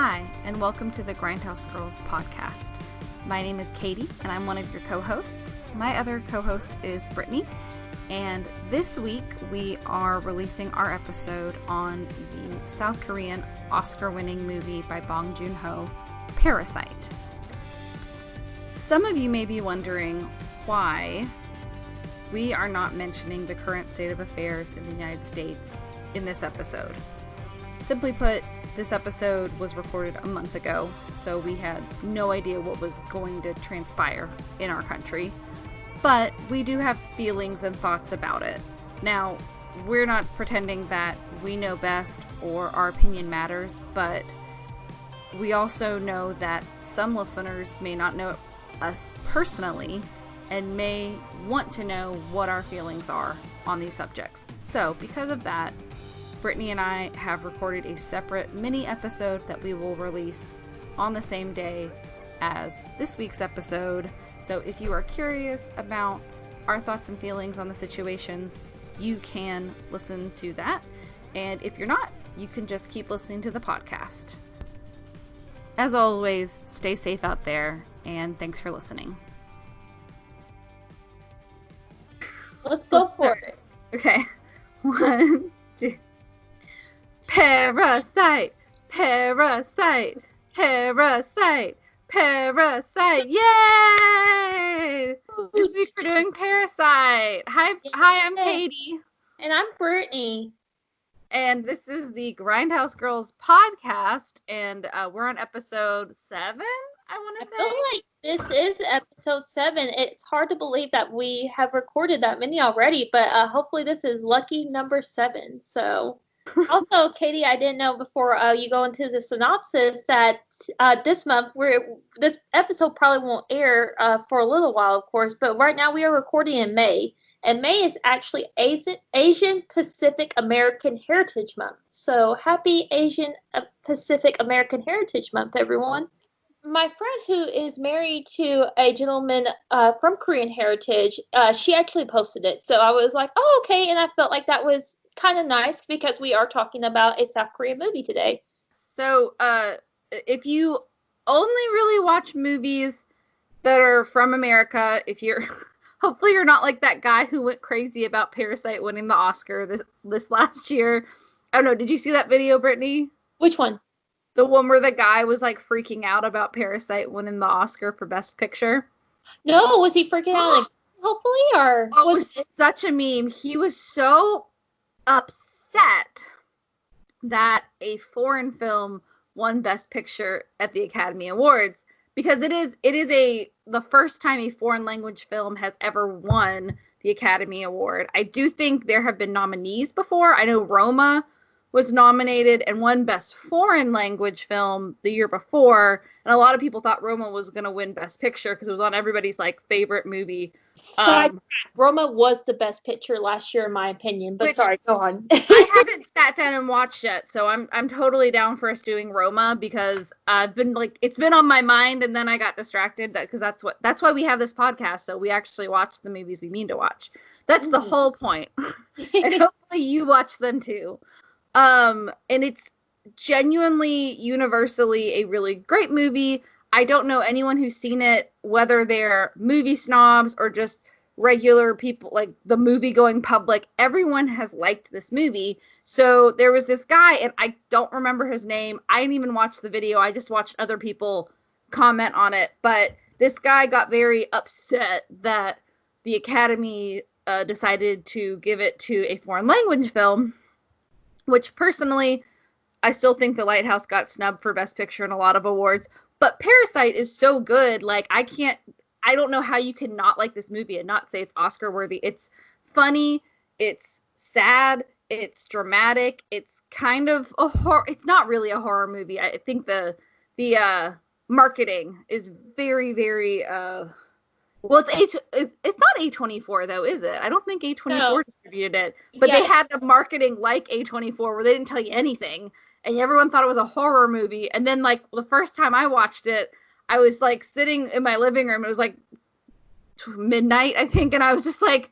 Hi, and welcome to the Grindhouse Girls podcast. My name is Katie, and I'm one of your co-hosts. My other co-host is Brittany, and this week we are releasing our episode on the South Korean Oscar-winning movie by Bong Joon-ho, Parasite. Some of you may be wondering why we are not mentioning the current state of affairs in the United States in this episode. Simply put, this episode was recorded a month ago, so we had no idea what was going to transpire in our country. But we do have feelings and thoughts about it. Now, we're not pretending that we know best or our opinion matters, but we also know that some listeners may not know us personally and may want to know what our feelings are on these subjects. So, because of that, Brittany and I have recorded a separate mini episode that we will release on the same day as this week's episode. So if you are curious about our thoughts and feelings on the situations, you can listen to that. And if you're not, you can just keep listening to the podcast. As always, stay safe out there, and thanks for listening. Let's go for it. Okay. 1, 2. Parasite! Parasite! Parasite! Parasite! Yay! This week we're doing Parasite. Hi, I'm Katie. And I'm Brittany. And this is the Grindhouse Girls podcast, and we're on episode 7, I want to say. I feel like this is episode 7. It's hard to believe that we have recorded that many already, but hopefully this is lucky number 7. So, also, Katie, I didn't know before you go into the synopsis that this month, this episode probably won't air for a little while, of course, but right now we are recording in May. And May is actually Asian Pacific American Heritage Month. So happy Asian Pacific American Heritage Month, everyone. My friend who is married to a gentleman from Korean heritage, she actually posted it. So I was like, oh, okay. And I felt like that was kind of nice because we are talking about a South Korean movie today. So if you only really watch movies that are from America, if you're... Hopefully you're not like that guy who went crazy about Parasite winning the Oscar this last year. Oh no, did you see that video, Brittany? Which one? The one where the guy was like freaking out about Parasite winning the Oscar for Best Picture. No, was he freaking out? Like, hopefully, or oh, was it was such a meme. He was so upset that a foreign film won Best Picture at the Academy Awards. Because it is the first time a foreign language film has ever won the Academy Award. I do think there have been nominees before. I know Roma was nominated and won Best Foreign Language Film the year before. And a lot of people thought Roma was going to win Best Picture because it was on everybody's like favorite movie. Roma was the best picture last year, in my opinion. But sorry, go on. I haven't sat down and watched yet, so I'm totally down for us doing Roma because I've been like it's been on my mind, and then I got distracted because that's why we have this podcast, so we actually watch the movies we mean to watch. That's the whole point, and hopefully you watch them too. And it's genuinely, universally a really great movie. I don't know anyone who's seen it, whether they're movie snobs or just regular people, like the movie-going public. Everyone has liked this movie. So there was this guy, and I don't remember his name. I didn't even watch the video. I just watched other people comment on it. But this guy got very upset that the Academy decided to give it to a foreign language film, which personally, I still think The Lighthouse got snubbed for Best Picture in a lot of awards. But Parasite is so good, like, I don't know how you can not like this movie and not say it's Oscar worthy. It's funny, it's sad, it's dramatic, it's kind of a horror. It's not really a horror movie. I think the marketing is very, very, well, it's not A24 though, is it? I don't think A24 distributed it, but they had the marketing like A24 where they didn't tell you anything. And everyone thought it was a horror movie. And then, like, the first time I watched it, I was, like, sitting in my living room. It was, like, midnight, I think. And I was just like,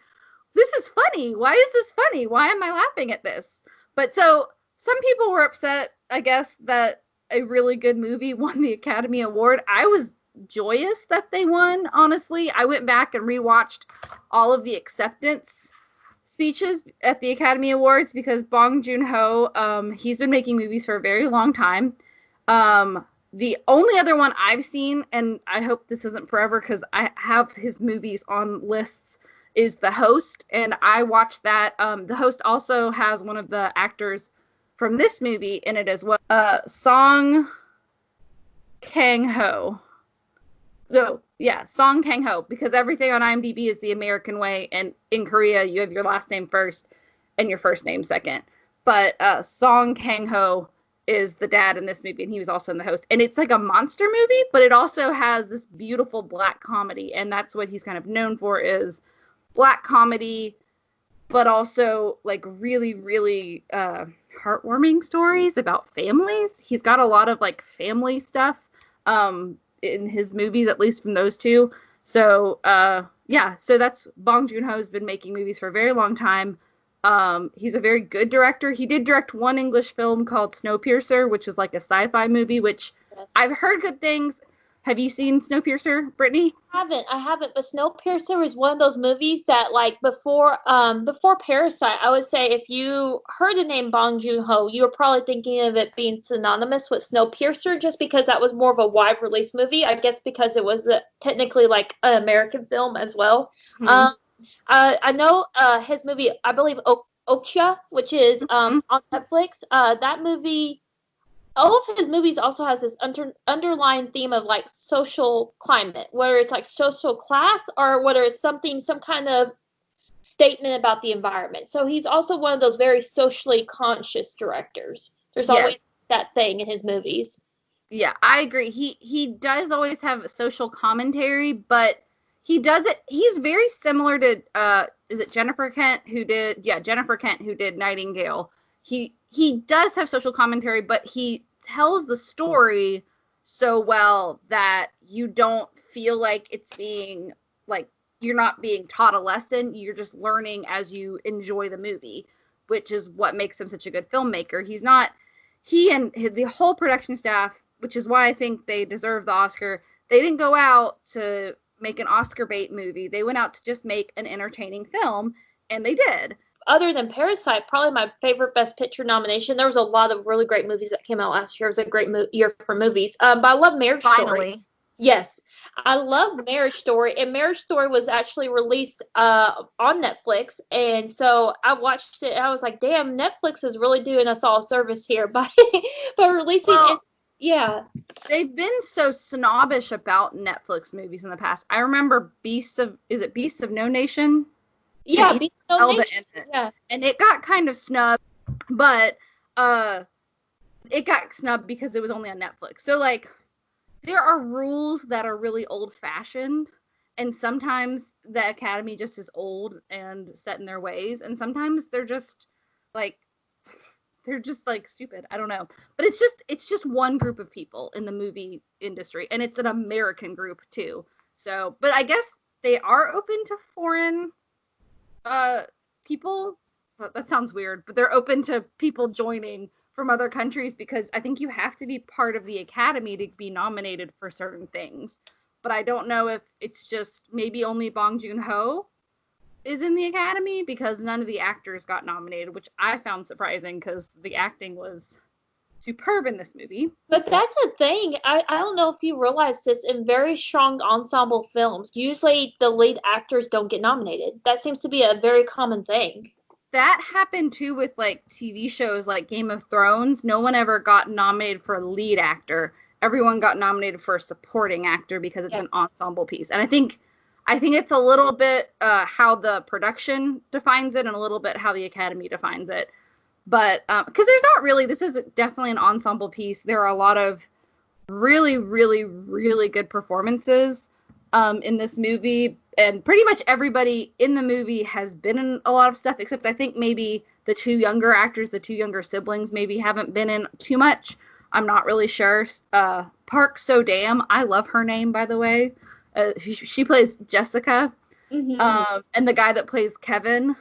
this is funny. Why is this funny? Why am I laughing at this? But so some people were upset, I guess, that a really good movie won the Academy Award. I was joyous that they won, honestly. I went back and rewatched all of the acceptance speeches at the Academy Awards because Bong Joon-ho, he's been making movies for a very long time. The only other one I've seen, and I hope this isn't forever because I have his movies on lists, is The Host, and I watched that. The Host also has one of the actors from this movie in it as well, Song Kang-ho. So, yeah, Song Kang-ho, because everything on IMDb is the American way, and in Korea, you have your last name first and your first name second. But Song Kang-ho is the dad in this movie, and he was also in The Host. And it's like a monster movie, but it also has this beautiful black comedy, and that's what he's kind of known for, is black comedy, but also like really, really heartwarming stories about families. He's got a lot of like family stuff in his movies, at least from those two. So so that's Bong Joon-ho's been making movies for a very long time. He's a very good director. He did direct one English film called Snowpiercer, which is like a sci-fi movie, which I've heard good things. Have you seen Snowpiercer, Brittany? I haven't, but Snowpiercer is one of those movies that, like, before Parasite, I would say if you heard the name Bong Joon-ho, you were probably thinking of it being synonymous with Snowpiercer, just because that was more of a wide release movie. I guess because it was technically like an American film as well. Mm-hmm. I know his movie, I believe Okja, which is on Netflix. That movie. All of his movies also has this underlying theme of like social climate, whether it's like social class or whether it's some kind of statement about the environment. So he's also one of those very socially conscious directors. There's always that thing in his movies. Yeah, I agree. He does always have social commentary, but he does it. He's very similar to is it Jennifer Kent who did Nightingale. He does have social commentary, but he tells the story so well that you don't feel like it's being like you're not being taught a lesson. You're just learning as you enjoy the movie, which is what makes him such a good filmmaker. He and the whole production staff, which is why I think they deserve the Oscar. They didn't go out to make an Oscar bait movie. They went out to just make an entertaining film, and they did. Other than Parasite, probably my favorite Best Picture nomination. There was a lot of really great movies that came out last year. It was a great year for movies. But I love Marriage Story. Yes, I love Marriage Story, and Marriage Story was actually released on Netflix, and so I watched it, and I was like, damn, Netflix is really doing us all a service here by releasing it. Yeah. They've been so snobbish about Netflix movies in the past. I remember Beasts of No Nation? Yeah, Beasts of No Nation. Yeah. And it got kind of snubbed, but it got snubbed because it was only on Netflix. So, like, there are rules that are really old-fashioned, and sometimes the Academy just is old and set in their ways, and sometimes they're just, like, stupid. I don't know. But it's just one group of people in the movie industry, and it's an American group, too. So, but I guess they are open to foreign people. That sounds weird, but they're open to people joining from other countries because I think you have to be part of the Academy to be nominated for certain things. But I don't know if it's just maybe only Bong Joon-ho is in the Academy because none of the actors got nominated, which I found surprising because the acting was superb in this movie. But that's the thing. I don't know if you realize this, in very strong ensemble films, usually the lead actors don't get nominated. That seems to be a very common thing. That happened too with like TV shows like Game of Thrones. No one ever got nominated for a lead actor. Everyone got nominated for a supporting actor because it's an ensemble piece. And I think it's a little bit how the production defines it and a little bit how the Academy defines it. But because there's not really, this is definitely an ensemble piece. There are a lot of really, really, really good performances in this movie. And pretty much everybody in the movie has been in a lot of stuff, except I think maybe the two younger actors, the two younger siblings, maybe haven't been in too much. I'm not really sure. Park So-dam, I love her name, by the way. She plays Jessica. Mm-hmm. And the guy that plays Kevin,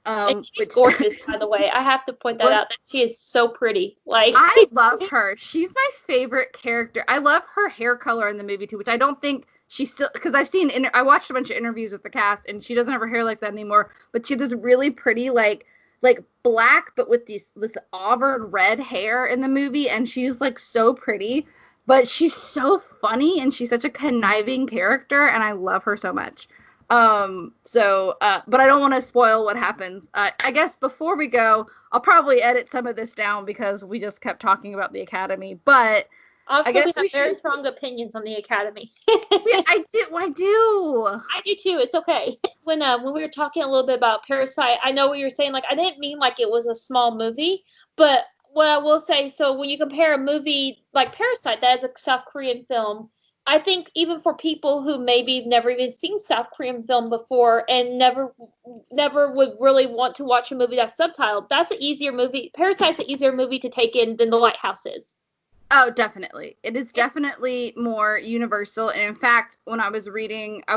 And she's which gorgeous, by the way. I have to point that out. That she is so pretty. Like I love her. She's my favorite character. I love her hair color in the movie too, which I don't think she's still, because I watched a bunch of interviews with the cast, and she doesn't have her hair like that anymore. But she has this really pretty like black, but with this auburn red hair in the movie, and she's like so pretty. But she's so funny, and she's such a conniving character, and I love her so much. But I don't want to spoil what happens. I guess before we go, I'll probably edit some of this down because we just kept talking about the Academy. But also, I guess we have very strong opinions on the Academy. I do. I do too. It's okay. When we were talking a little bit about Parasite, I know what you're saying. Like, I didn't mean like it was a small movie, but what I will say, so when you compare a movie like Parasite, that is a South Korean film, I think even for people who maybe never even seen South Korean film before and never would really want to watch a movie that's subtitled, that's an easier movie. Parasite's an easier movie to take in than The Lighthouse is. Oh, definitely. It is definitely more universal. And in fact, when I was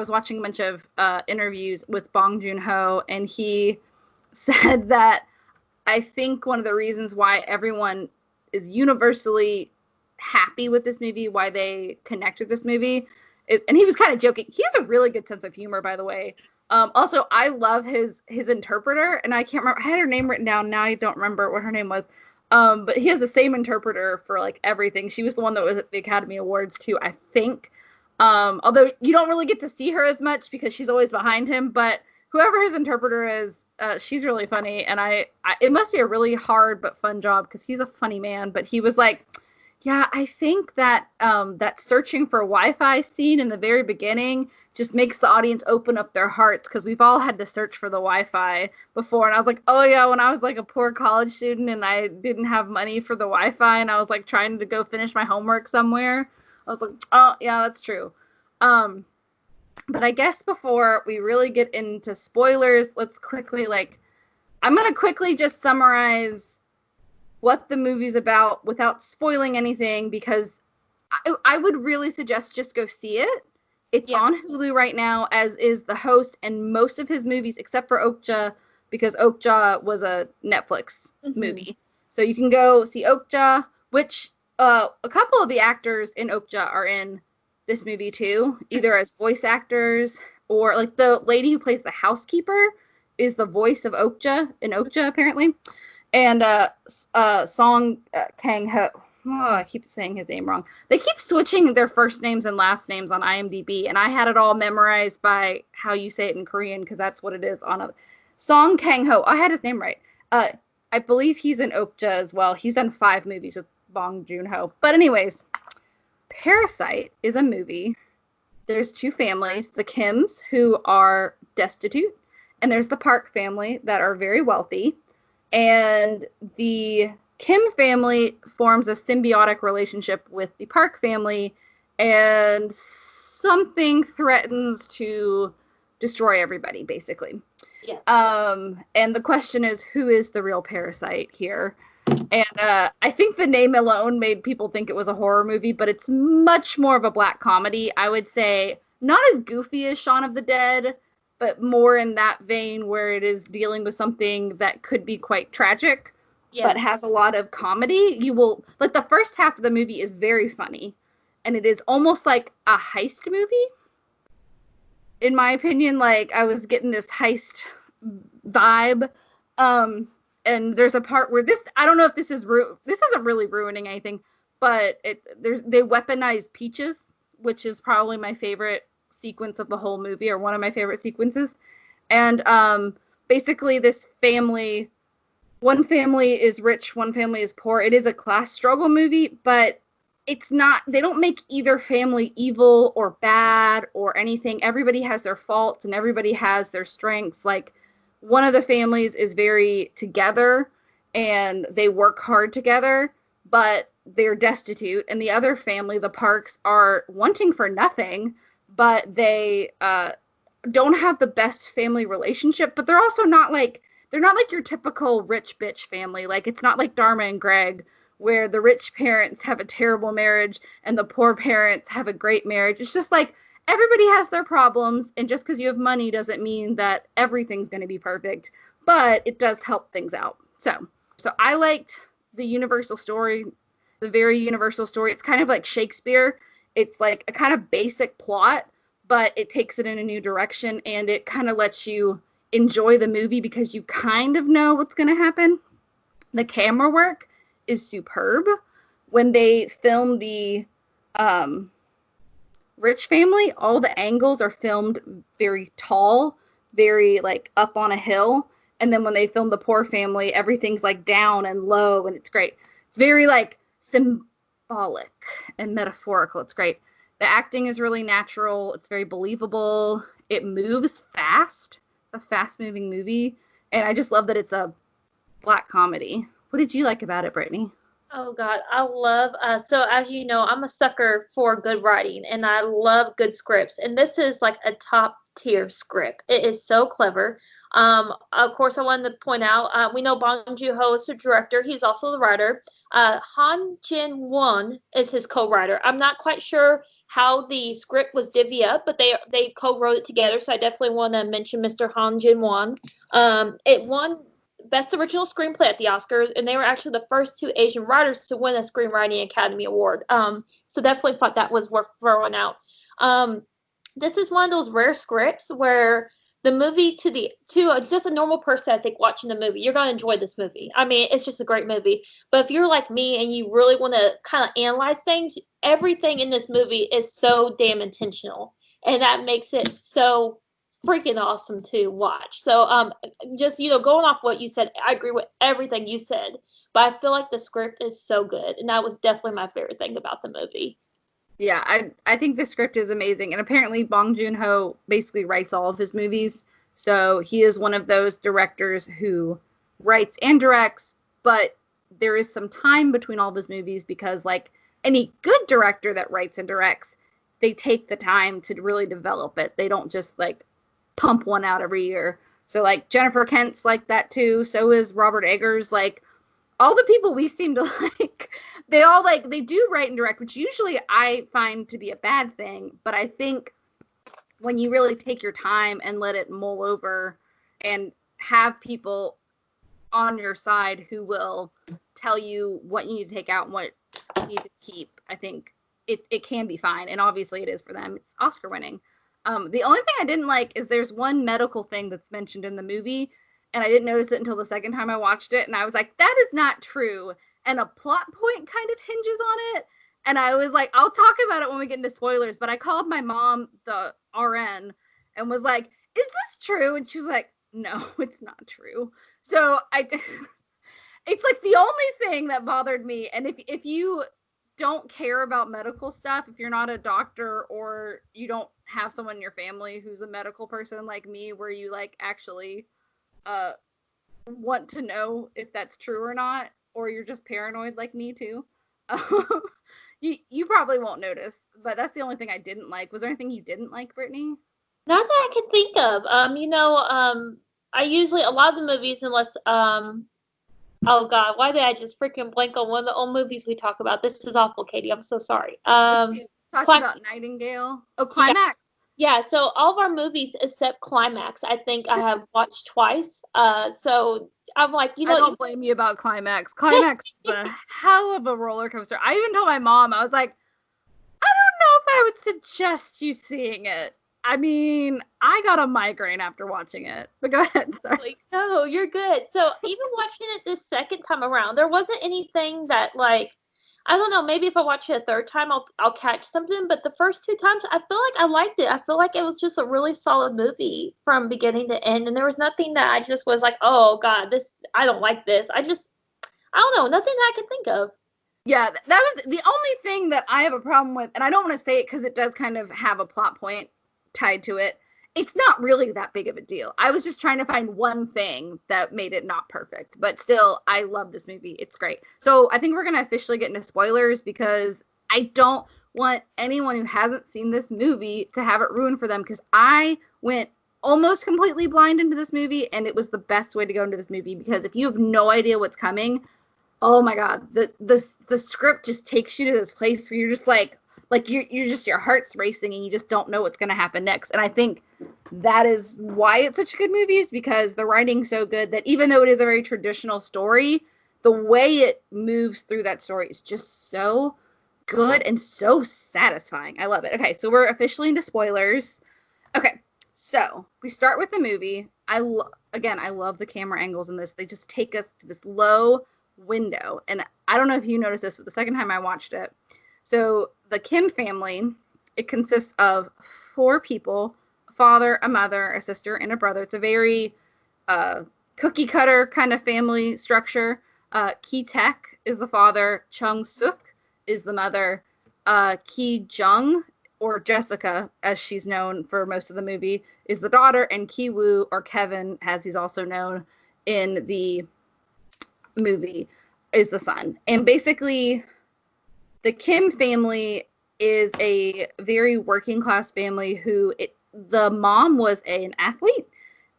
watching a bunch of interviews with Bong Joon-ho, and he said that I think one of the reasons why everyone is universally happy with this movie, why they connect with this movie, is, and he was kind of joking. He has a really good sense of humor, by the way. Also, I love his interpreter, and I can't remember. I had her name written down. Now I don't remember what her name was. But he has the same interpreter for like everything. She was the one that was at the Academy Awards too, I think. Although you don't really get to see her as much because she's always behind him. But whoever his interpreter is, she's really funny, and it must be a really hard but fun job because he's a funny man. But he was like, yeah, I think that that searching for Wi-Fi scene in the very beginning just makes the audience open up their hearts, because we've all had to search for the Wi-Fi before. And I was like, oh yeah, when I was like a poor college student and I didn't have money for the Wi-Fi and I was like trying to go finish my homework somewhere, I was like, oh yeah, that's true. But I guess before we really get into spoilers, let's quickly I'm going to quickly just summarize what the movie's about without spoiling anything, because I would really suggest just go see it. It's on Hulu right now, as is The Host and most of his movies, except for Okja, because Okja was a Netflix movie. So you can go see Okja, which a couple of the actors in Okja are in this movie too, either as voice actors or like the lady who plays the housekeeper is the voice of Okja in Okja, apparently. And Song Kang-ho. Oh, I keep saying his name wrong. They keep switching their first names and last names on IMDb, and I had it all memorized by how you say it in Korean, because that's what it is on a Song Kang-ho. I had his name right. I believe he's in Okja as well. He's done 5 movies with Bong Joon-ho. But anyways, Parasite is a movie. There's 2 families, the Kims, who are destitute, and there's the Park family that are very wealthy. And the Kim family forms a symbiotic relationship with the Park family, and something threatens to destroy everybody, basically. Yeah. And the question is, who is the real parasite here? And I think the name alone made people think it was a horror movie, but it's much more of a black comedy. I would say not as goofy as Shaun of the Dead, but more in that vein where it is dealing with something that could be quite tragic, but has a lot of comedy. You will, like, the first half of the movie is very funny, and it is almost like a heist movie. In my opinion, like, I was getting this heist vibe. And there's a part where I don't know if this isn't really ruining anything, but they weaponize peaches, which is probably my favorite sequence of the whole movie, or one of my favorite sequences. And basically this family, one family is rich, one family is poor. It is a class struggle movie, but they don't make either family evil or bad or anything. Everybody has their faults and everybody has their strengths. Like, one of the families is very together and they work hard together, but they're destitute. And the other family, the Parks, are wanting for nothing, but they don't have the best family relationship. But they're also not like your typical rich bitch family. Like, it's not like Dharma and Greg, where the rich parents have a terrible marriage and the poor parents have a great marriage. It's just like, everybody has their problems, and just because you have money doesn't mean that everything's going to be perfect. but it does help things out. So I liked the universal story, the very universal story. It's kind of like Shakespeare. It's like a kind of basic plot, but it takes it in a new direction, and it kind of lets you enjoy the movie because you kind of know what's going to happen. The camera work is superb. When they film the rich family, all the angles are filmed very tall, very like up on a hill. And then when they film the poor family, everything's like down and low, and it's great. It's very like symbolic and metaphorical. It's great. The acting is really natural. It's very believable. It moves fast. It's a fast-moving movie. And I just love that it's a Black comedy. What did you like about it, Brittany? Oh God, I love, so as you know, I'm a sucker for good writing and I love good scripts. And this is like a top tier script. It is so clever. Of course, I wanted to point out, we know Bong Joon-ho is the director. He's also the writer. Han Jin-won is his co-writer. I'm not quite sure how the script was divvied up, but they co-wrote it together. So I definitely want to mention Mr. Han Jin-won. It won Best Original Screenplay at the Oscars, and they were actually the first two Asian writers to win a Screenwriting Academy Award. So definitely thought that was worth throwing out. This is one of those rare scripts where the movie to just a normal person, I think, watching the movie, you're gonna enjoy this movie. I mean, it's just a great movie. But if you're like me and you really want to kind of analyze things, everything in this movie is so damn intentional, and that makes it so freaking awesome to watch. So just going off what you said, I agree with everything you said, but I feel like the script is so good, and that was definitely my favorite thing about the movie. Yeah, I think the script is amazing, and apparently Bong Joon-ho basically writes all of his movies, so he is one of those directors who writes and directs, but there is some time between all of his movies because like any good director that writes and directs, they take the time to really develop it. They don't just like pump one out every year. So like Jennifer Kent's like that too. So is Robert Eggers. Like all the people we seem to like, they do write and direct, which usually I find to be a bad thing. But I think when you really take your time and let it mull over and have people on your side who will tell you what you need to take out and what you need to keep, I think it can be fine. And obviously it is for them. It's Oscar winning. The only thing I didn't like is there's one medical thing that's mentioned in the movie, and I didn't notice it until the second time I watched it, and I was like, that is not true. And a plot point kind of hinges on it. And I was like, I'll talk about it when we get into spoilers, but I called my mom, the RN, and was like, is this true? And she was like, no, it's not true. So it's like the only thing that bothered me. And if you don't care about medical stuff, if you're not a doctor or you don't have someone in your family who's a medical person like me, where you like actually want to know if that's true or not, or you're just paranoid like me too, you probably won't notice. But that's the only thing I didn't like. Was there anything you didn't like, Brittany? Not that I can think of. I usually, a lot of the movies, unless oh God, why did I just freaking blank on one of the old movies we talk about? This is awful, Katie. I'm so sorry. Talked about Nightingale. Oh, Climax. Yeah, so all of our movies except Climax, I think I have watched twice. So I'm like, I don't blame you about Climax. Climax is a hell of a roller coaster. I even told my mom, I was like, I don't know if I would suggest you seeing it. I mean, I got a migraine after watching it. But go ahead. Sorry. No, you're good. So even watching it this second time around, there wasn't anything that like, I don't know, maybe if I watch it a third time, I'll catch something. But the first two times, I feel like I liked it. I feel like it was just a really solid movie from beginning to end. And there was nothing that I just was like, oh God, I don't like this. I don't know, nothing that I can think of. Yeah, that was the only thing that I have a problem with. And I don't want to say it because it does kind of have a plot point tied to it. It's not really that big of a deal. I was just trying to find one thing that made it not perfect, but still, I love this movie. It's great. So I think we're going to officially get into spoilers because I don't want anyone who hasn't seen this movie to have it ruined for them, because I went almost completely blind into this movie, and it was the best way to go into this movie, because if you have no idea what's coming, oh my God, the script just takes you to this place where you're just like, like you're just, your heart's racing and you just don't know what's going to happen next. And I think that is why it's such a good movie, is because the writing's so good that even though it is a very traditional story, the way it moves through that story is just so good and so satisfying. I love it. Okay, so we're officially into spoilers. Okay, so we start with the movie. Again, I love the camera angles in this. They just take us to this low window. And I don't know if you noticed this, but the second time I watched it. So the Kim family, it consists of 4 people, a father, a mother, a sister, and a brother. It's a very cookie cutter kind of family structure. Ki Taek is the father. Chung Suk is the mother. Ki Jung, or Jessica, as she's known for most of the movie, is the daughter. And Ki Woo, or Kevin, as he's also known in the movie, is the son. And basically, the Kim family is a very working class family who the mom was an athlete,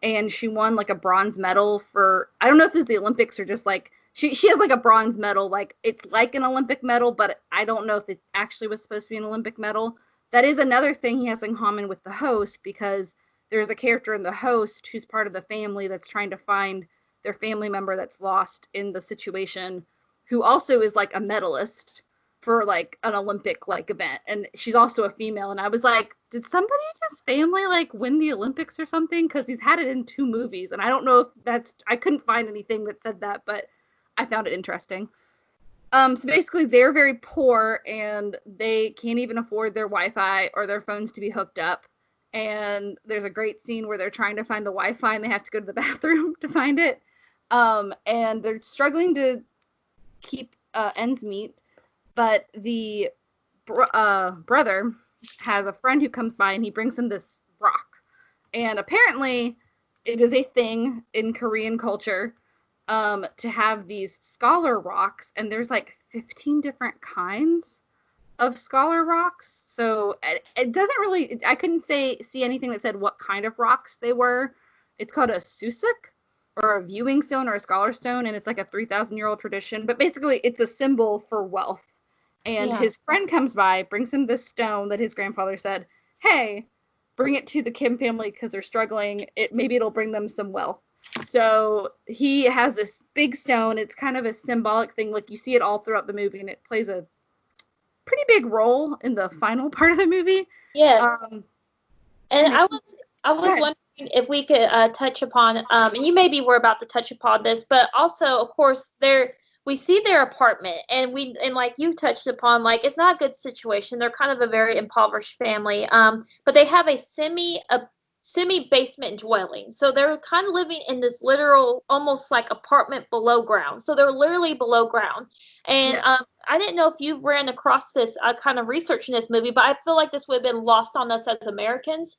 and she won like a bronze medal for, I don't know if it's the Olympics or just like, she has like a bronze medal, like it's like an Olympic medal, but I don't know if it actually was supposed to be an Olympic medal. That is another thing he has in common with the host, because there's a character in the host who's part of the family that's trying to find their family member that's lost in the situation, who also is like a medalist for like an Olympic like event, and she's also a female. And I was like, did somebody in his family like win the Olympics or something? Because he's had it in 2 movies, and I don't know if I couldn't find anything that said that, but I found it interesting. So basically, they're very poor, and they can't even afford their Wi-Fi or their phones to be hooked up. And there's a great scene where they're trying to find the Wi-Fi, and they have to go to the bathroom to find it. And they're struggling to keep ends meet. But the brother has a friend who comes by, and he brings him this rock. And apparently, it is a thing in Korean culture to have these scholar rocks, and there's like 15 different kinds of scholar rocks. So it doesn't really, I couldn't see anything that said what kind of rocks they were. It's called a susuk, or a viewing stone, or a scholar stone, and it's like a 3,000-year-old tradition. But basically, it's a symbol for wealth. And his friend comes by, brings him this stone that his grandfather said, hey, bring it to the Kim family because they're struggling. Maybe it'll bring them some wealth. So he has this big stone. It's kind of a symbolic thing. Like, you see it all throughout the movie, and it plays a pretty big role in the final part of the movie. Yes. And I was wondering if we could touch upon, and you maybe were about to touch upon this, but also, of course, we see their apartment, and like you touched upon, like, it's not a good situation. They're kind of a very impoverished family, but they have a semi basement dwelling. So they're kind of living in this literal, almost like apartment below ground. So they're literally below ground. And I didn't know if you ran across this kind of research in this movie, but I feel like this would have been lost on us as Americans.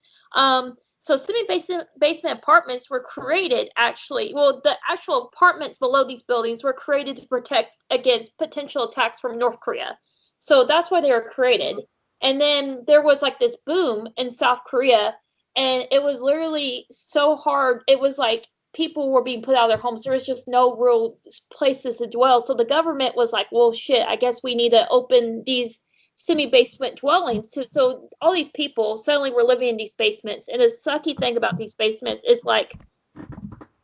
So semi-basement apartments were created, actually. Well, the actual apartments below these buildings were created to protect against potential attacks from North Korea. So that's why they were created. And then there was like this boom in South Korea, and it was literally so hard. It was like people were being put out of their homes. There was just no real places to dwell. So the government was like, well, shit, I guess we need to open these semi-basement dwellings. So all these people suddenly were living in these basements. And the sucky thing about these basements is, like,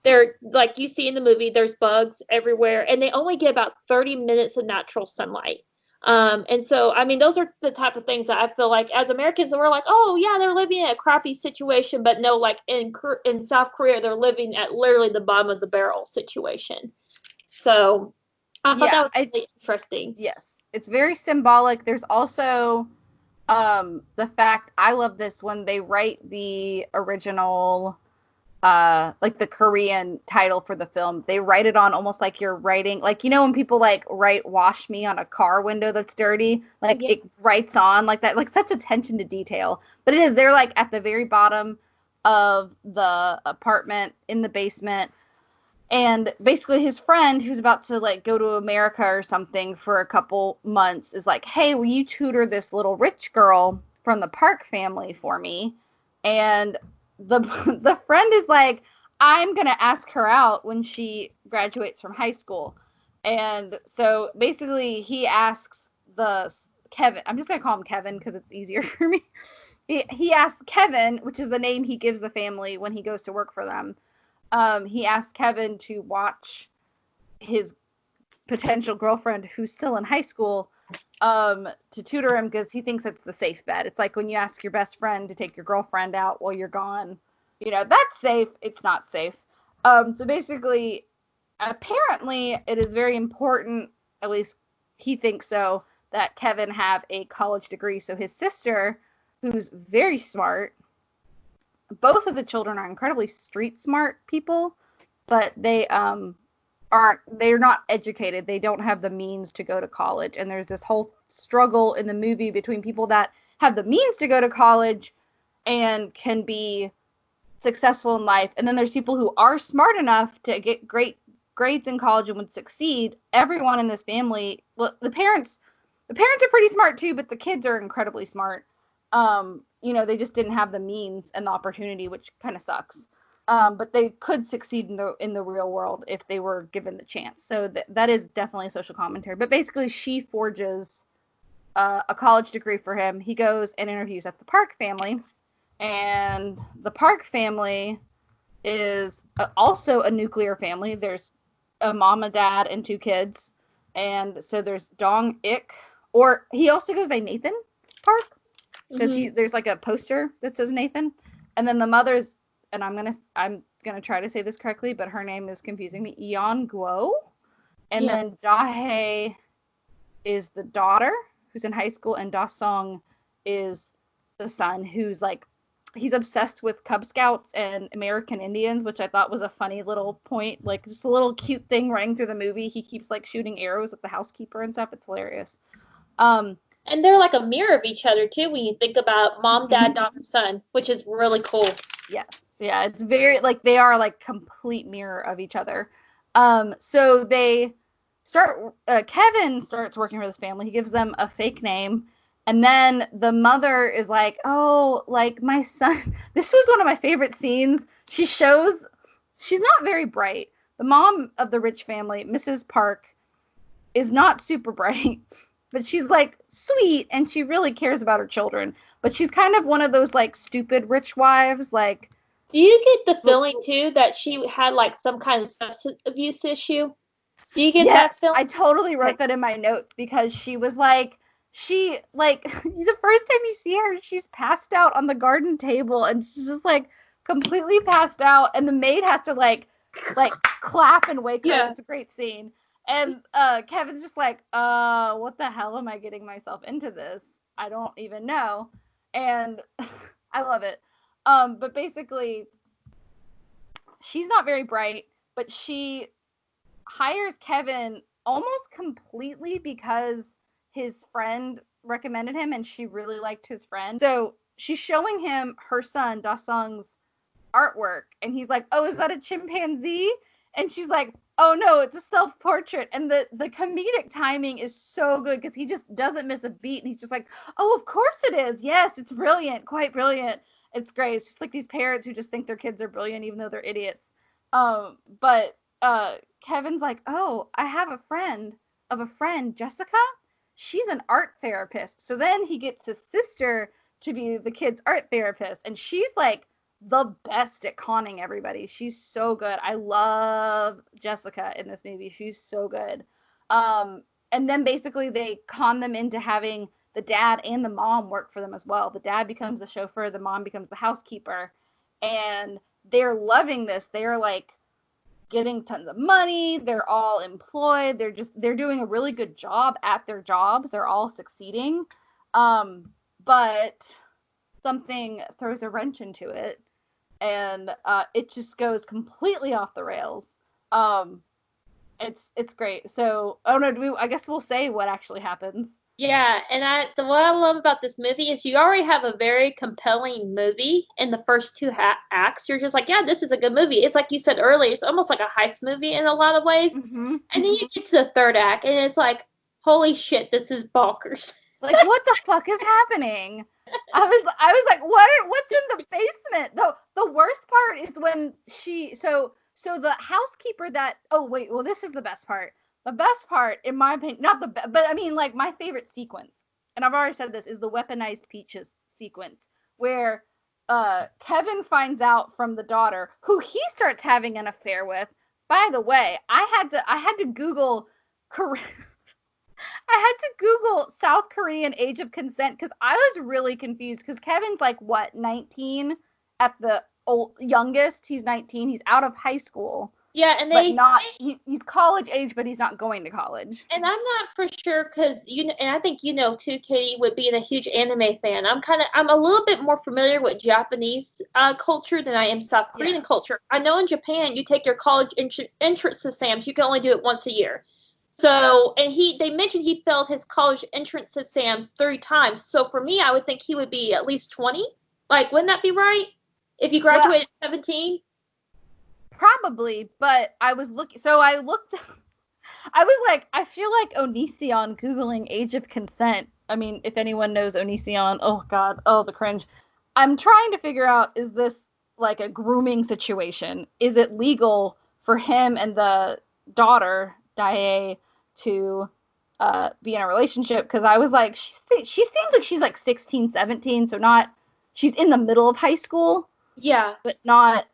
they're, like you see in the movie, there's bugs everywhere, and they only get about 30 minutes of natural sunlight. And so, I mean, those are the type of things that I feel like as Americans, we're like, oh yeah, they're living in a crappy situation, but no, like in South Korea, they're living at literally the bottom of the barrel situation. So I thought that was really interesting. Yes, it's very symbolic. There's also the fact, I love this, when they write the original like the Korean title for the film, they write it on almost like you're writing, like, you know, when people like write "wash me" on a car window that's dirty, like it writes on like that, like such attention to detail. But it is, they're like at the very bottom of the apartment in the basement. And basically his friend, who's about to like go to America or something for a couple months, is like, hey, will you tutor this little rich girl from the Park family for me? And the friend is like, I'm going to ask her out when she graduates from high school. And so basically he asks the Kevin. I'm just going to call him Kevin because it's easier for me. He asks Kevin, which is the name he gives the family when he goes to work for them. He asks Kevin to watch his potential girlfriend, who's still in high school, to tutor him because he thinks it's the safe bet. It's like when you ask your best friend to take your girlfriend out while you're gone. You know, that's safe. It's not safe. So basically, apparently, it is very important, at least he thinks so, that Kevin have a college degree. So his sister, who's very smart, both of the children are incredibly street smart people, but they're not educated. They don't have the means to go to college. And there's this whole struggle in the movie between people that have the means to go to college and can be successful in life. And then there's people who are smart enough to get great grades in college and would succeed. Everyone in this family, well, the parents are pretty smart too, but the kids are incredibly smart. You know, they just didn't have the means and the opportunity, which kind of sucks. But they could succeed in the real world if they were given the chance. So that is definitely a social commentary. But basically, she forges a college degree for him. He goes and interviews at the Park family, and the Park family is also a nuclear family. There's a mom, a dad, and 2 kids. And so there's Dong Ik, or he also goes by Nathan Park, because there's like a poster that says Nathan. And then the mother's, and I'm gonna try to say this correctly, but her name is confusing me, Yeon Guo. And then Dahae is the daughter who's in high school, and Da Song is the son who's like, he's obsessed with Cub Scouts and American Indians, which I thought was a funny little point, like just a little cute thing running through the movie. He keeps like shooting arrows at the housekeeper and stuff. It's hilarious. And they're like a mirror of each other too when you think about mom, dad, daughter, son, which is really cool. Yes. Yeah, it's very like they are like complete mirror of each other. So they start Kevin starts working for this family. He gives them a fake name. And then the mother is like, oh, like my son. This was one of my favorite scenes. She's not very bright. The mom of the rich family, Mrs. Park, is not super bright, but she's like sweet and she really cares about her children. But she's kind of one of those like stupid rich wives. Like, do you get the feeling too that she had like some kind of substance abuse issue? Do you get that feeling? I totally wrote that in my notes because she was like, the first time you see her, she's passed out on the garden table and she's just like completely passed out, and the maid has to like clap and wake her. It's a great scene. And Kevin's just like, what the hell am I getting myself into this? I don't even know. And I love it. But basically, she's not very bright, but she hires Kevin almost completely because his friend recommended him and she really liked his friend. So she's showing him her son, Da Sung's artwork, and he's like, oh, is that a chimpanzee? And she's like, oh no, it's a self-portrait. And the comedic timing is so good because he just doesn't miss a beat, and he's just like, oh, of course it is. Yes, it's brilliant, quite brilliant. It's great. It's just like these parents who just think their kids are brilliant even though they're idiots. But Kevin's like, oh, I have a friend, Jessica. She's an art therapist. So then he gets his sister to be the kid's art therapist, and she's like the best at conning everybody. She's so good. I love Jessica in this movie. She's so good. And then basically they con them into having the dad and the mom work for them as well. The dad becomes the chauffeur, the mom becomes the housekeeper, and they're loving this. They're like getting tons of money. They're all employed. They're doing a really good job at their jobs. They're all succeeding. But something throws a wrench into it, and it just goes completely off the rails. It's great. So I don't know. I guess we'll say what actually happens. Yeah, and what I love about this movie is you already have a very compelling movie in the first 2 acts. You're just like, yeah, this is a good movie. It's like you said earlier, it's almost like a heist movie in a lot of ways. Mm-hmm. And then you get to the 3rd act, and it's like, holy shit, this is bonkers. Like, what the fuck is happening? I was like, what's in the basement? The worst part is when so the housekeeper this is the best part. The best part, in my opinion, not the best, but I mean, like, my favorite sequence and I've already said this, is the weaponized peaches sequence where Kevin finds out from the daughter who he starts having an affair with. By the way, I had to Google I had to Google South Korean age of consent because I was really confused because Kevin's like what, 19 at the youngest. He's 19. He's out of high school. Yeah, and but not he's college age, but he's not going to college. And I'm not for sure because and I think too, Katie, would being a huge anime fan. I'm a little bit more familiar with Japanese culture than I am South Korean culture. I know in Japan you take your college entrance exams. You can only do it once a year. So, and they mentioned he failed his college entrance exams 3 times. So for me, I would think he would be at least 20. Like, wouldn't that be right? If you graduated at 17? Probably, but I was looking, so I looked, I was like, I feel like Onision Googling age of consent. I mean, if anyone knows Onision, oh God, oh, the cringe. I'm trying to figure out, is this like a grooming situation? Is it legal for him and the daughter, Dae, to be in a relationship? Because I was like, she seems like she's like 16, 17, so not, she's in the middle of high school. Yeah. But not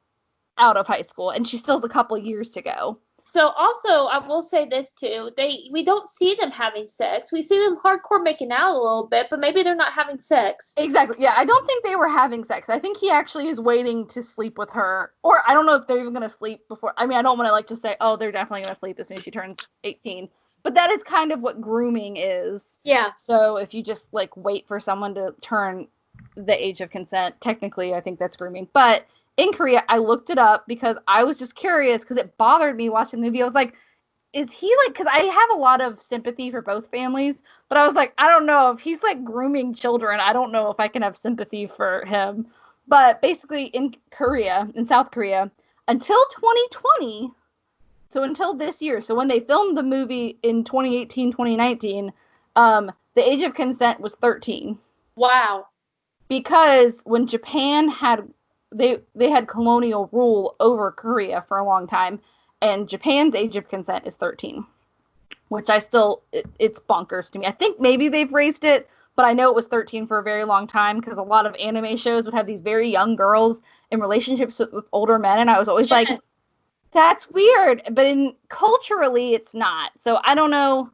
out of high school, and she still has a couple years to go. So also, I will say this too: we don't see them having sex. We see them hardcore making out a little bit, but maybe they're not having sex. Exactly. Yeah, I don't think they were having sex. I think he actually is waiting to sleep with her, or I don't know if they're even going to sleep before. I mean, I don't want to like to say, oh, they're definitely going to sleep as soon as she turns 18. But that is kind of what grooming is. Yeah. So if you just like wait for someone to turn the age of consent, technically, I think that's grooming. But in Korea, I looked it up because I was just curious because it bothered me watching the movie. I was like, is he like, because I have a lot of sympathy for both families, but I was like, I don't know if he's like grooming children. I don't know if I can have sympathy for him. But basically in South Korea, until 2020, so until this year, so when they filmed the movie in 2018, 2019, the age of consent was 13. Wow. Because when Japan had they had colonial rule over Korea for a long time, and Japan's age of consent is 13, which it's bonkers to me. I think maybe they've raised it, but I know it was 13 for a very long time because a lot of anime shows would have these very young girls in relationships with older men, and I was always like, that's weird. But culturally, it's not. So I don't know.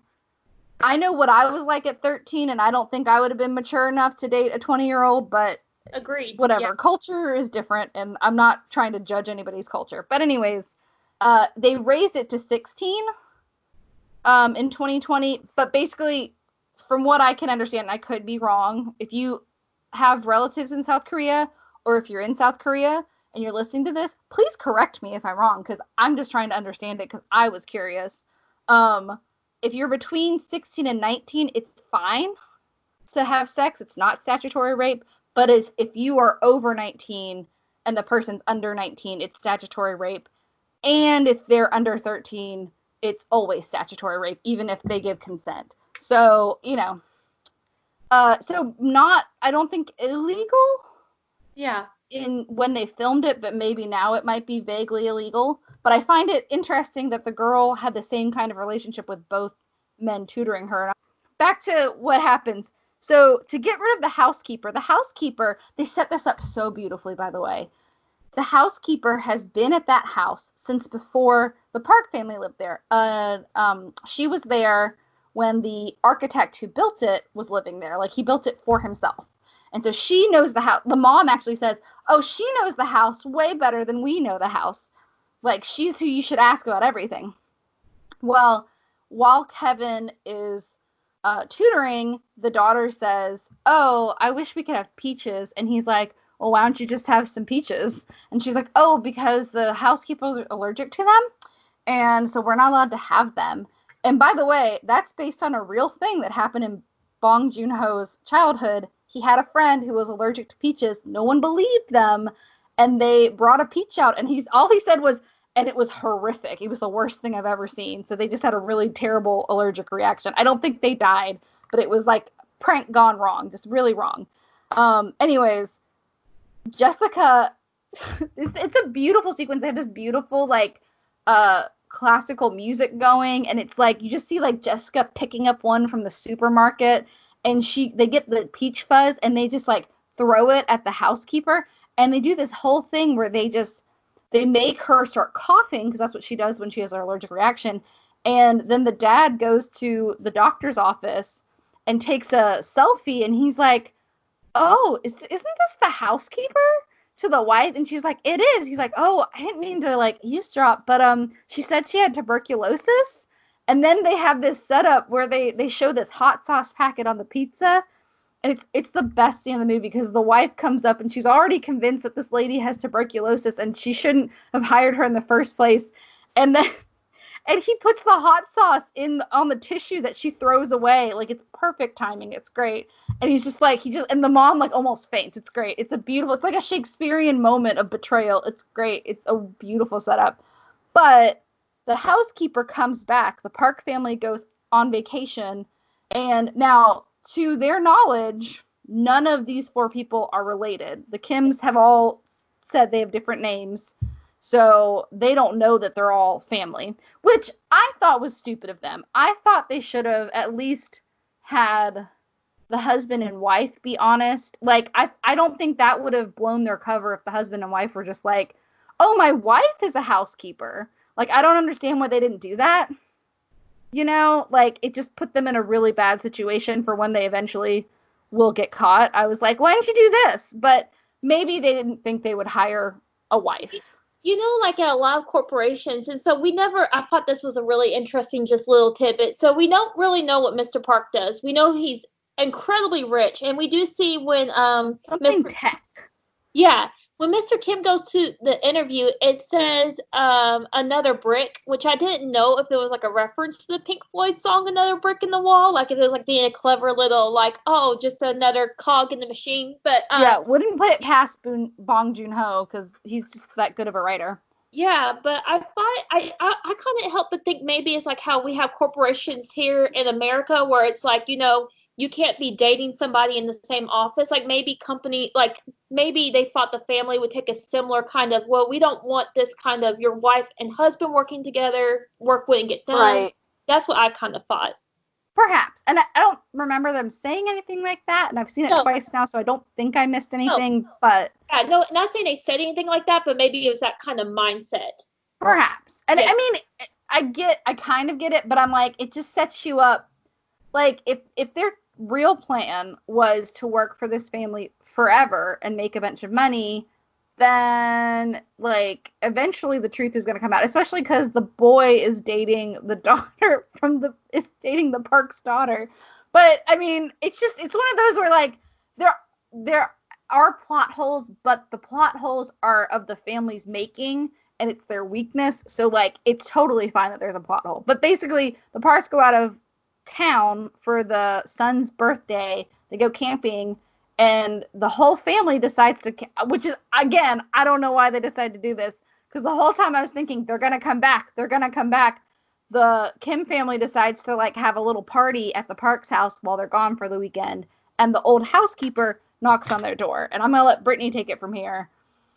I know what I was like at 13, and I don't think I would have been mature enough to date a 20-year-old, but agreed. Whatever. Yeah. Culture is different, and I'm not trying to judge anybody's culture. But anyways, they raised it to 16 in 2020. But basically, from what I can understand, I could be wrong. If you have relatives in South Korea, or if you're in South Korea and you're listening to this, please correct me if I'm wrong, because I'm just trying to understand it because I was curious. If you're between 16 and 19, it's fine to have sex. It's not statutory rape. But if you are over 19 and the person's under 19, it's statutory rape. And if they're under 13, it's always statutory rape, even if they give consent. So, so not, I don't think illegal. Yeah. When they filmed it, but maybe now it might be vaguely illegal. But I find it interesting that the girl had the same kind of relationship with both men tutoring her. Back to what happens. So to get rid of the housekeeper, they set this up so beautifully, by the way. The housekeeper has been at that house since before the Park family lived there. She was there when the architect who built it was living there. Like, he built it for himself. And so she knows the house. The mom actually says, oh, she knows the house way better than we know the house. Like, she's who you should ask about everything. Well, while Kevin is tutoring, the daughter says, oh, I wish we could have peaches. And he's like, well, why don't you just have some peaches? And she's like, oh, because the housekeeper is allergic to them, and so we're not allowed to have them. And by the way, that's based on a real thing that happened in Bong Joon-ho's childhood. He had a friend who was allergic to peaches. No one believed them, and they brought a peach out, and all he said was, and it was horrific. It was the worst thing I've ever seen. So they just had a really terrible allergic reaction. I don't think they died, but it was like prank gone wrong, just really wrong. Anyways, Jessica, it's a beautiful sequence. They have this beautiful like classical music going, and it's like you just see like Jessica picking up one from the supermarket, and they get the peach fuzz and they just like throw it at the housekeeper, and they do this whole thing where they make her start coughing because that's what she does when she has an allergic reaction. And then the dad goes to the doctor's office and takes a selfie, and he's like, "Oh, isn't this the housekeeper?" To the wife, and she's like, "It is." He's like, "Oh, I didn't mean to like eavesdrop, but she said she had tuberculosis." And then they have this setup where they show this hot sauce packet on the pizza, and it's the best scene in the movie because the wife comes up and she's already convinced that this lady has tuberculosis and she shouldn't have hired her in the first place. And then and he puts the hot sauce on the tissue that she throws away. Like, it's perfect timing. It's great. And he's just like, and the mom like almost faints. It's great. It's like a Shakespearean moment of betrayal. It's great. It's a beautiful setup. But the housekeeper comes back. The Park family goes on vacation. And now, to their knowledge, none of these 4 people are related. The Kims have all said they have different names. So they don't know that they're all family, which I thought was stupid of them. I thought they should have at least had the husband and wife be honest. Like, I don't think that would have blown their cover if the husband and wife were just like, "Oh, my wife is a housekeeper." Like, I don't understand why they didn't do that. You know, like, it just put them in a really bad situation for when they eventually will get caught. I was like, why didn't you do this? But maybe they didn't think they would hire a wife. You know, like at a lot of corporations, and so I thought this was a really interesting just little tidbit. So we don't really know what Mr. Park does. We know he's incredibly rich, and we do see when something tech. Yeah, when Mr. Kim goes to the interview, it says another brick, which I didn't know if it was like a reference to the Pink Floyd song "Another Brick in the Wall," like if it was like being a clever little like, oh, just another cog in the machine. But yeah, wouldn't put it past Bong Joon-ho because he's just that good of a writer. Yeah, but I thought I couldn't help but think maybe it's like how we have corporations here in America where it's like, you know, you can't be dating somebody in the same office. Like maybe they thought the family would take a similar kind of, well, we don't want this kind of your wife and husband working together, work wouldn't get done. Right. That's what I kind of thought. Perhaps. And I don't remember them saying anything like that. And I've seen it twice now, so I don't think I missed anything. But yeah, no, not saying they said anything like that, but maybe it was that kind of mindset. Perhaps. And I mean, I kind of get it, but I'm like, it just sets you up. Like, if their real plan was to work for this family forever and make a bunch of money, then like eventually the truth is going to come out, especially because the boy is dating the daughter is dating the Park's daughter. But I mean, it's one of those where like there are plot holes, but the plot holes are of the family's making and it's their weakness. So like it's totally fine that there's a plot hole. But basically the Parks go out of town for the son's birthday. They go camping. And the whole family decides to, which is, again, I don't know why they decided to do this. Because the whole time I was thinking, they're going to come back. They're going to come back. The Kim family decides to, like, have a little party at the Parks house while they're gone for the weekend. And the old housekeeper knocks on their door. And I'm going to let Brittany take it from here.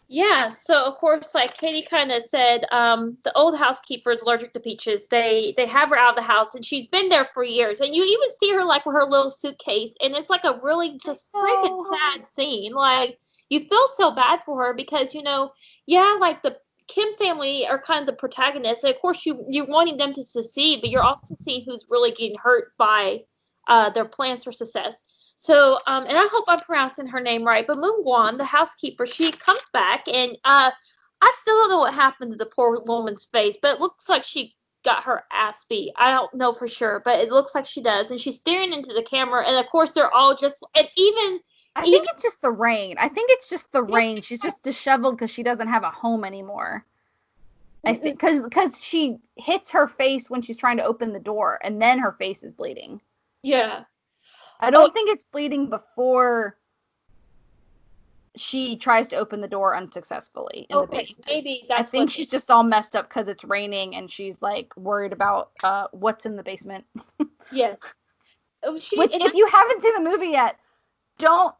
Yeah, so of course, like Katie kind of said, the old housekeeper is allergic to peaches. They have her out of the house, and she's been there for years. And you even see her like with her little suitcase, and it's like a really just freaking sad scene. Like you feel so bad for her because like the Kim family are kind of the protagonists. And of course, you're wanting them to succeed, but you're also seeing who's really getting hurt by their plans for success. So, and I hope I'm pronouncing her name right, but Moon Guan, the housekeeper, she comes back, and I still don't know what happened to the poor woman's face, but it looks like she got her ass beat. I don't know for sure, but it looks like she does, and she's staring into the camera, and of course they're all just, and I think it's just the rain. She's just disheveled because she doesn't have a home anymore. I think because she hits her face when she's trying to open the door, and then her face is bleeding. Yeah. I don't think it's bleeding before she tries to open the door unsuccessfully in the basement. Maybe that's I think she's just all messed up because it's raining and she's like worried about what's in the basement. Yes. If you haven't seen the movie yet, don't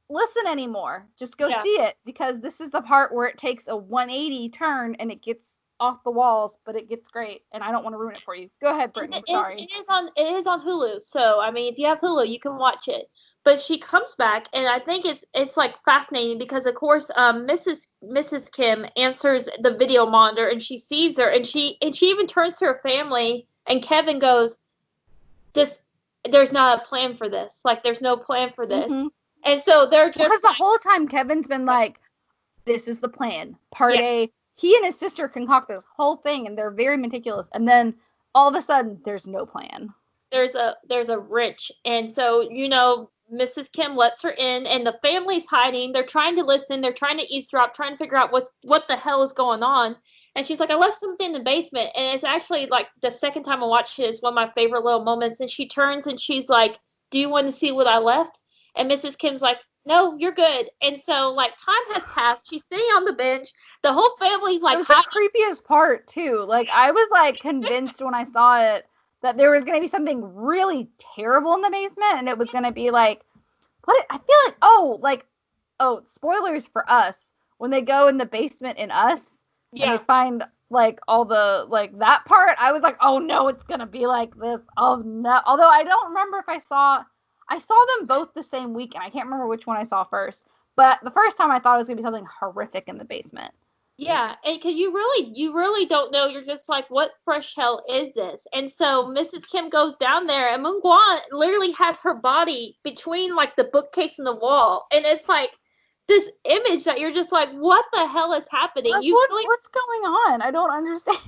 listen anymore. Just go see it because this is the part where it takes a 180 turn and it gets off the walls, but it gets great, and I don't want to ruin it for you. Go ahead, Brittany. Sorry. It is on Hulu. So I mean, if you have Hulu, you can watch it. But she comes back, and I think it's like fascinating because of course, Mrs. Kim answers the video monitor, and she sees her, and she even turns to her family, and Kevin goes, "This, there's not a plan for this. Like, there's no plan for this." Mm-hmm. And so they're just because the whole time Kevin's been like, "This is the plan. Part A." He and his sister concoct this whole thing, and they're very meticulous. And then all of a sudden, there's no plan. There's a wrench, and so Mrs. Kim lets her in, and the family's hiding. They're trying to listen. They're trying to eavesdrop, trying to figure out what the hell is going on. And she's like, "I left something in the basement." And it's actually like the second time I watched it, it's one of my favorite little moments. And she turns and she's like, "Do you want to see what I left?" And Mrs. Kim's like, "No, you're good." And so, like, time has passed. She's sitting on the bench. The whole family's like, it was the creepiest part too. Like, I was like convinced when I saw it that there was going to be something really terrible in the basement, and it was going to be like, what? I feel like, spoilers for Us, when they go in the basement in Us, and they find like all the, like, that part, I was like, oh no, it's going to be like this. Oh no. Although I don't remember if I saw them both the same week, and I can't remember which one I saw first, but the first time I thought it was going to be something horrific in the basement. Yeah, and because you really don't know. You're just like, what fresh hell is this? And so Mrs. Kim goes down there, and Moon Guan literally has her body between like the bookcase and the wall, and it's like this image that you're just like, what the hell is happening? Like, what's going on? I don't understand.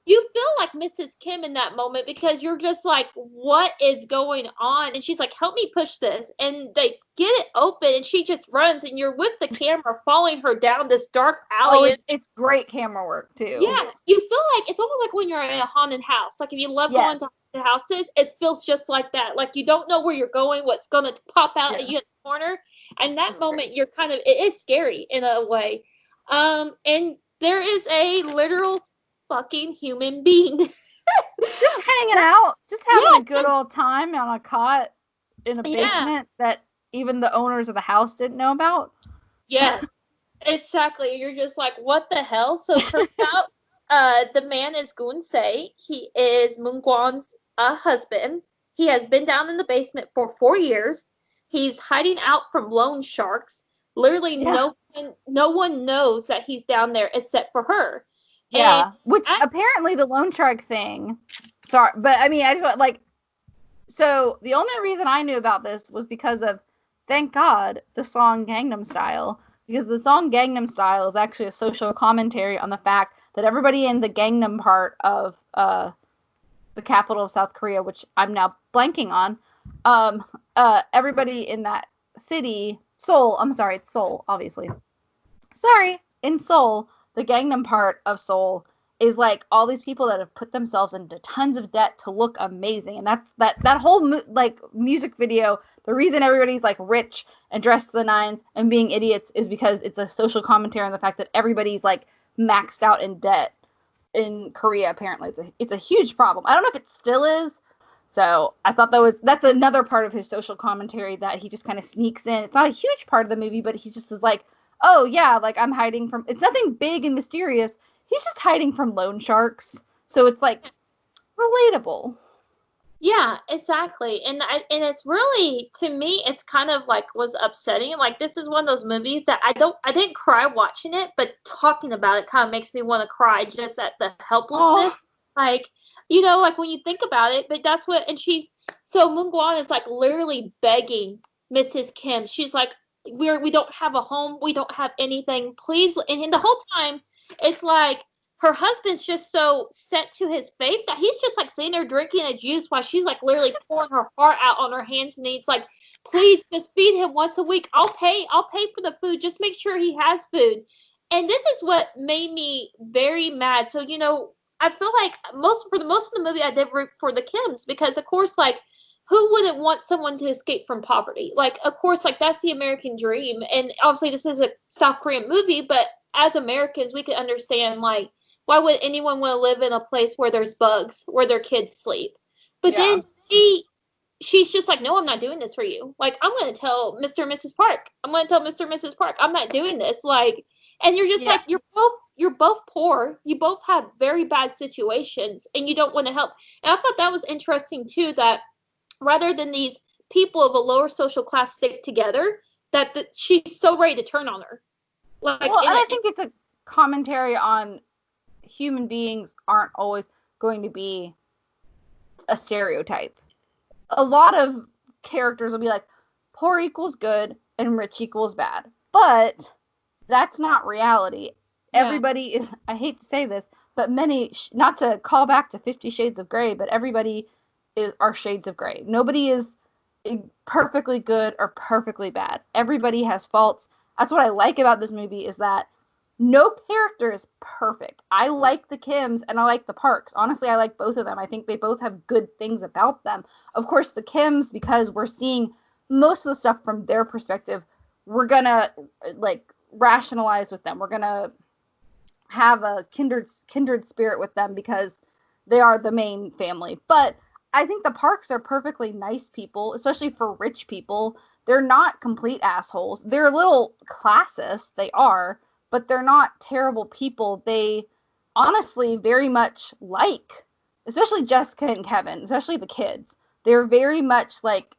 You feel like Mrs. Kim in that moment because you're just like, what is going on? And she's like, help me push this. And they get it open, and she just runs, and you're with the camera following her down this dark alley. Oh, it's great camera work, too. Yeah, you feel like, it's almost like when you're in a haunted house. Like, if you love going to haunted houses, it feels just like that. Like, you don't know where you're going, what's going to pop out at you in the corner. And that moment, you're kind of, it is scary in a way. And there is a literal fucking human being just hanging out, just having a good old time on a cot in a basement that even the owners of the house didn't know about. Yes, exactly. You're just like, what the hell? So turns out the man is Gun Se. He is Moon Guan's husband. He has been down in the basement for 4 years. He's hiding out from loan sharks. Literally no one knows that he's down there except for her. Yeah, and which apparently the loan shark thing. Sorry, but I mean, I just want, like, so the only reason I knew about this was because of, thank God, the song Gangnam Style. Because the song Gangnam Style is actually a social commentary on the fact that everybody in the Gangnam part of the capital of South Korea, which I'm now blanking on, everybody in that city, Seoul, I'm sorry, it's Seoul, obviously. Sorry, in Seoul, the Gangnam part of Seoul is like all these people that have put themselves into tons of debt to look amazing. And that's that whole music video. The reason everybody's like rich and dressed to the nines and being idiots is because it's a social commentary on the fact that everybody's like maxed out in debt in Korea. Apparently it's a huge problem. I don't know if it still is. So I thought that's another part of his social commentary that he just kind of sneaks in. It's not a huge part of the movie, but he just is like, oh yeah, like I'm hiding from, it's nothing big and mysterious. He's just hiding from loan sharks. So it's like relatable. Yeah, exactly. And it's really, to me, it's kind of like was upsetting. Like, this is one of those movies that I didn't cry watching it, but talking about it kind of makes me want to cry just at the helplessness. Like, like when you think about it, but that's what, and so Moon Guan is like literally begging Mrs. Kim. She's like, we don't have a home, we don't have anything, please. And the whole time it's like her husband's just so set to his faith that he's just like sitting there drinking a juice while she's like literally pouring her heart out on her hands and knees, like, please just feed him once a week, I'll pay for the food, just make sure he has food. And this is what made me very mad. So I feel like most of the movie I did root for the Kims, because of course, like, who wouldn't want someone to escape from poverty? Like, of course, like, that's the American dream. And obviously this is a South Korean movie, but as Americans, we could understand, like, why would anyone want to live in a place where there's bugs, where their kids sleep? But then she's just like, no, I'm not doing this for you. Like, I'm going to tell Mr. and Mrs. Park. I'm not doing this. Like, and you're just like, you're both poor. You both have very bad situations, and you don't want to help. And I thought that was interesting too. That rather than these people of a lower social class stick together, that she's so ready to turn on her. Well, and I think it's a commentary on human beings aren't always going to be a stereotype. A lot of characters will be like, poor equals good and rich equals bad. But that's not reality. Yeah. Everybody is, I hate to say this, but many, not to call back to 50 Shades of Grey, but everybody are shades of gray. Nobody is perfectly good or perfectly bad. Everybody has faults. That's what I like about this movie, is that no character is perfect. I like the Kims and I like the Parks. Honestly, I like both of them. I think they both have good things about them. Of course, the Kims, because we're seeing most of the stuff from their perspective, we're gonna like rationalize with them. We're gonna have a kindred spirit with them because they are the main family. But I think the Parks are perfectly nice people, especially for rich people. They're not complete assholes. They're a little classist, they are, but they're not terrible people. They honestly very much like, especially Jessica and Kevin, especially the kids. They're very much like,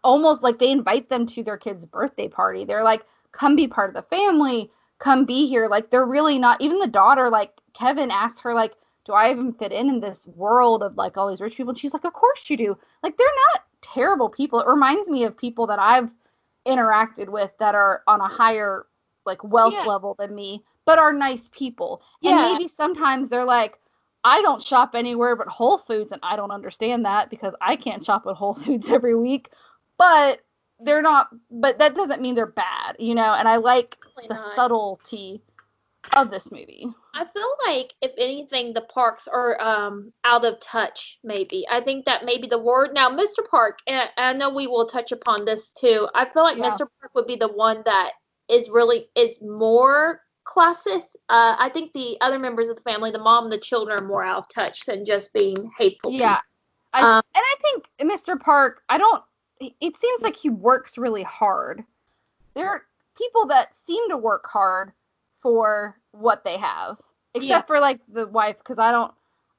almost like they invite them to their kid's birthday party. They're like, come be part of the family, come be here. Like, they're really not, even the daughter, like Kevin asks her, like, do I even fit in this world of like all these rich people? And she's like, of course you do. Like, they're not terrible people. It reminds me of people that I've interacted with that are on a higher like wealth level than me, but are nice people. And maybe sometimes they're like, I don't shop anywhere but Whole Foods, and I don't understand that because I can't shop at Whole Foods every week. But they're not, but that doesn't mean they're bad, you know? And I like the subtlety of this movie. I feel like, if anything, the Parks are out of touch, maybe. I think that maybe the word... Now, Mr. Park, and I know we will touch upon this too, I feel like Mr. Park would be the one that is more classist. I think the other members of the family, the mom and the children, are more out of touch than just being hateful. Yeah. And I think Mr. Park, it seems like he works really hard. There are people that seem to work hard for what they have, except for like the wife, because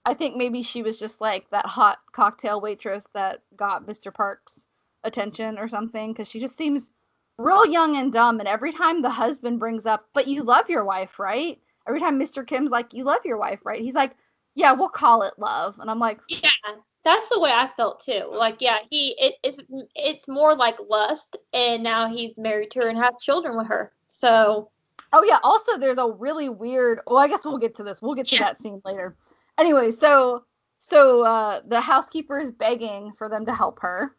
I think maybe she was just like that hot cocktail waitress that got Mr. Park's attention or something, because she just seems real young and dumb. And every time the husband brings up, but you love your wife, right? Every time Mr. Kim's like, you love your wife, right? He's like, yeah, we'll call it love. And I'm like, yeah, that's the way I felt too. Like, yeah, it's more like lust, and now he's married to her and has children with her. So. Oh, yeah. Also, there's a really weird... Well, I guess we'll get to this. We'll get to that scene later. Anyway, so the housekeeper is begging for them to help her.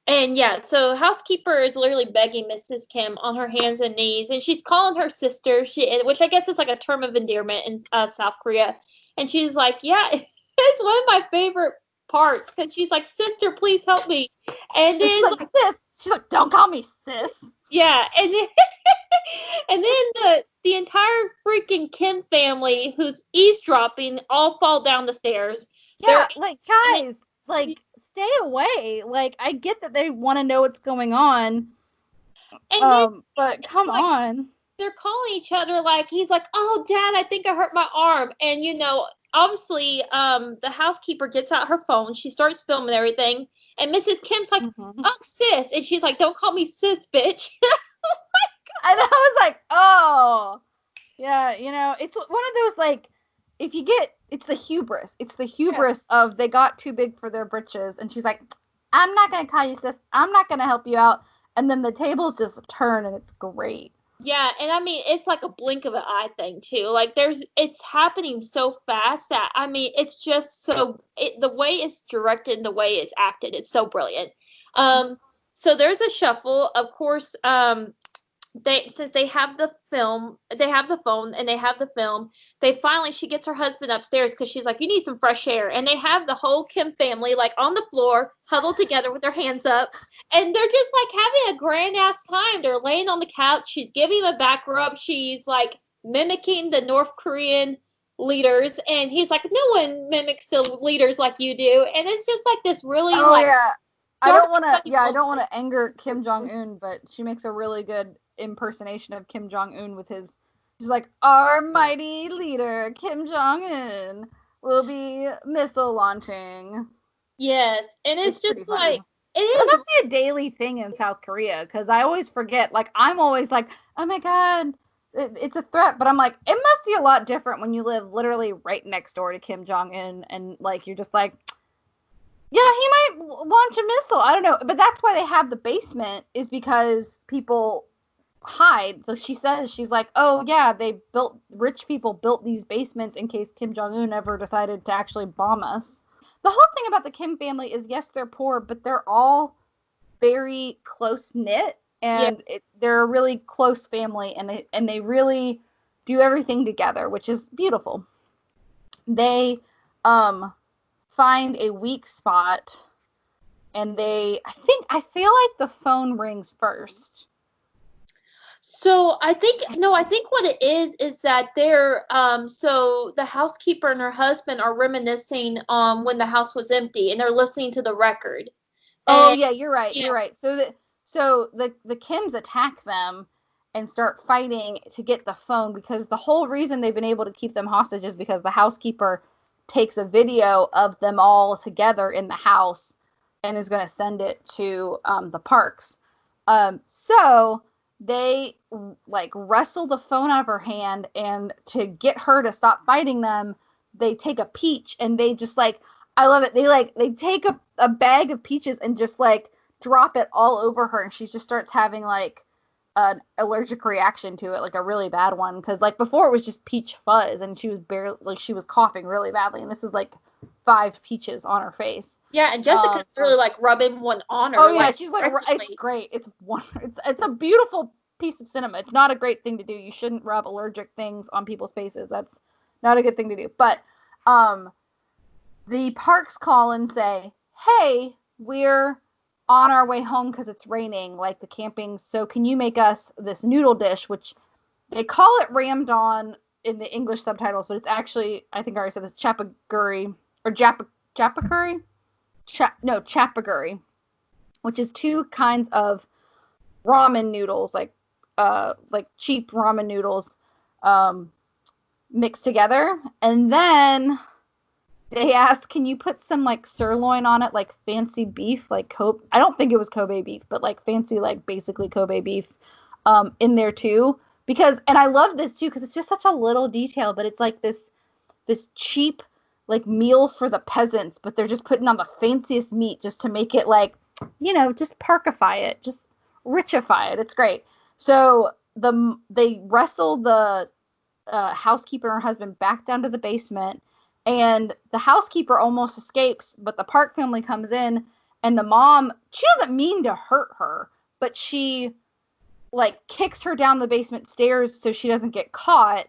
And, so housekeeper is literally begging Mrs. Kim on her hands and knees. And she's calling her sister, which I guess is like a term of endearment in South Korea. And she's like, yeah, it's one of my favorite parts. Because she's like, sister, please help me. And then... She's like, sis. She's like, don't call me sis. Yeah, and then the entire freaking Kim family who's eavesdropping all fall down the stairs. Yeah, like, guys, like, stay away. Like, I get that they want to know what's going on, but come on. They're calling each other, like, he's like, oh, Dad, I think I hurt my arm. And, obviously, the housekeeper gets out her phone. She starts filming everything. And Mrs. Kim's like, oh, sis. And she's like, don't call me sis, bitch. Oh, my God. And I was like, oh. Yeah, it's one of those, like, it's the hubris. It's the hubris of they got too big for their britches. And she's like, I'm not going to call you sis. I'm not going to help you out. And then the tables just turn, and it's great. Yeah, and I mean, it's like a blink of an eye thing, too. Like, it's happening so fast that, I mean, it's just the way it's directed and the way it's acted, it's so brilliant. So there's a shuffle. Of course, since they have the phone, and they have the film, she gets her husband upstairs because she's like, you need some fresh air. And they have the whole Kim family, like, on the floor, huddled together with their hands up. And they're just, like, having a grand-ass time. They're laying on the couch. She's giving him a back rub. She's, like, mimicking the North Korean leaders. And he's like, no one mimics the leaders like you do. And it's just, like, this really, I don't want to anger Kim Jong-un, but she makes a really good impersonation of Kim Jong-un with his She's like, our mighty leader, Kim Jong-un, will be missile launching. Yes, and it's just pretty like funny. it It is. must be a daily thing in South Korea because I always forget. Like, I'm always like, oh my God, it's a threat. But I'm like, it must be a lot different when you live literally right next door to Kim Jong-un and, like, you're just like, yeah, he might launch a missile. I don't know. But that's why they have the basement, is because people hide. So she says, she's like, oh yeah, rich people built these basements in case Kim Jong-un ever decided to actually bomb us. The whole thing about the Kim family is, yes, they're poor, but they're all very close knit, Yeah. and they're a really close family, and they really do everything together, which is beautiful. They find a weak spot, and I feel like the phone rings first. So I think what it is that they're so the housekeeper and her husband are reminiscing when the house was empty, and they're listening to the record. Oh And yeah, you're right. yeah, You're right. So the Kims attack them and start fighting to get the phone, because the whole reason they've been able to keep them hostage is because the housekeeper takes a video of them all together in the house and is going to send it to the Parks. So they like wrestle the phone out of her hand, and to get her to stop fighting them, they take a peach and they just like, I love it. They take a bag of peaches and just like drop it all over her, and she just starts having like an allergic reaction to it, like a really bad one, because like before it was just peach fuzz and she was barely, like, she was coughing really badly, and this is like 5 peaches on her face. yeah, and Jessica's really like rubbing one on her. Oh yeah, like she's like, it's great. It's a beautiful piece of cinema. It's not a great thing to do. You shouldn't rub allergic things on people's faces. That's not a good thing to do. But the Parks call and say, hey, we're on our way home because it's raining, like the camping, so can you make us this noodle dish, which they call it ramdon in the English subtitles, but it's actually, I think I already said this, chapaguri, or chapaguri? Chapaguri, which is 2 kinds of ramen noodles, like cheap ramen noodles, mixed together. And then they asked, can you put some like sirloin on it, like fancy beef, like Kobe? I don't think it was Kobe beef, but like fancy, like basically Kobe beef, in there too. Because, and I love this too, because it's just such a little detail, but it's like this cheap like meal for the peasants, but they're just putting on the fanciest meat just to make it like, just parkify it, just richify it. It's great. So they wrestle the housekeeper and her husband back down to the basement, and the housekeeper almost escapes, but the Park family comes in, and the mom, she doesn't mean to hurt her, but she like kicks her down the basement stairs so she doesn't get caught,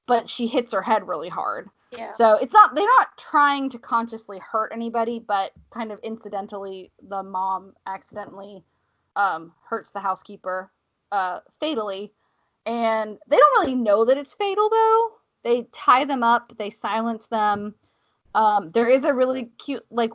but she hits her head really hard. Yeah. So they're not trying to consciously hurt anybody, but kind of incidentally, the mom accidentally hurts the housekeeper fatally. And they don't really know that it's fatal, though. They tie them up, they silence them. There is a really cute, like,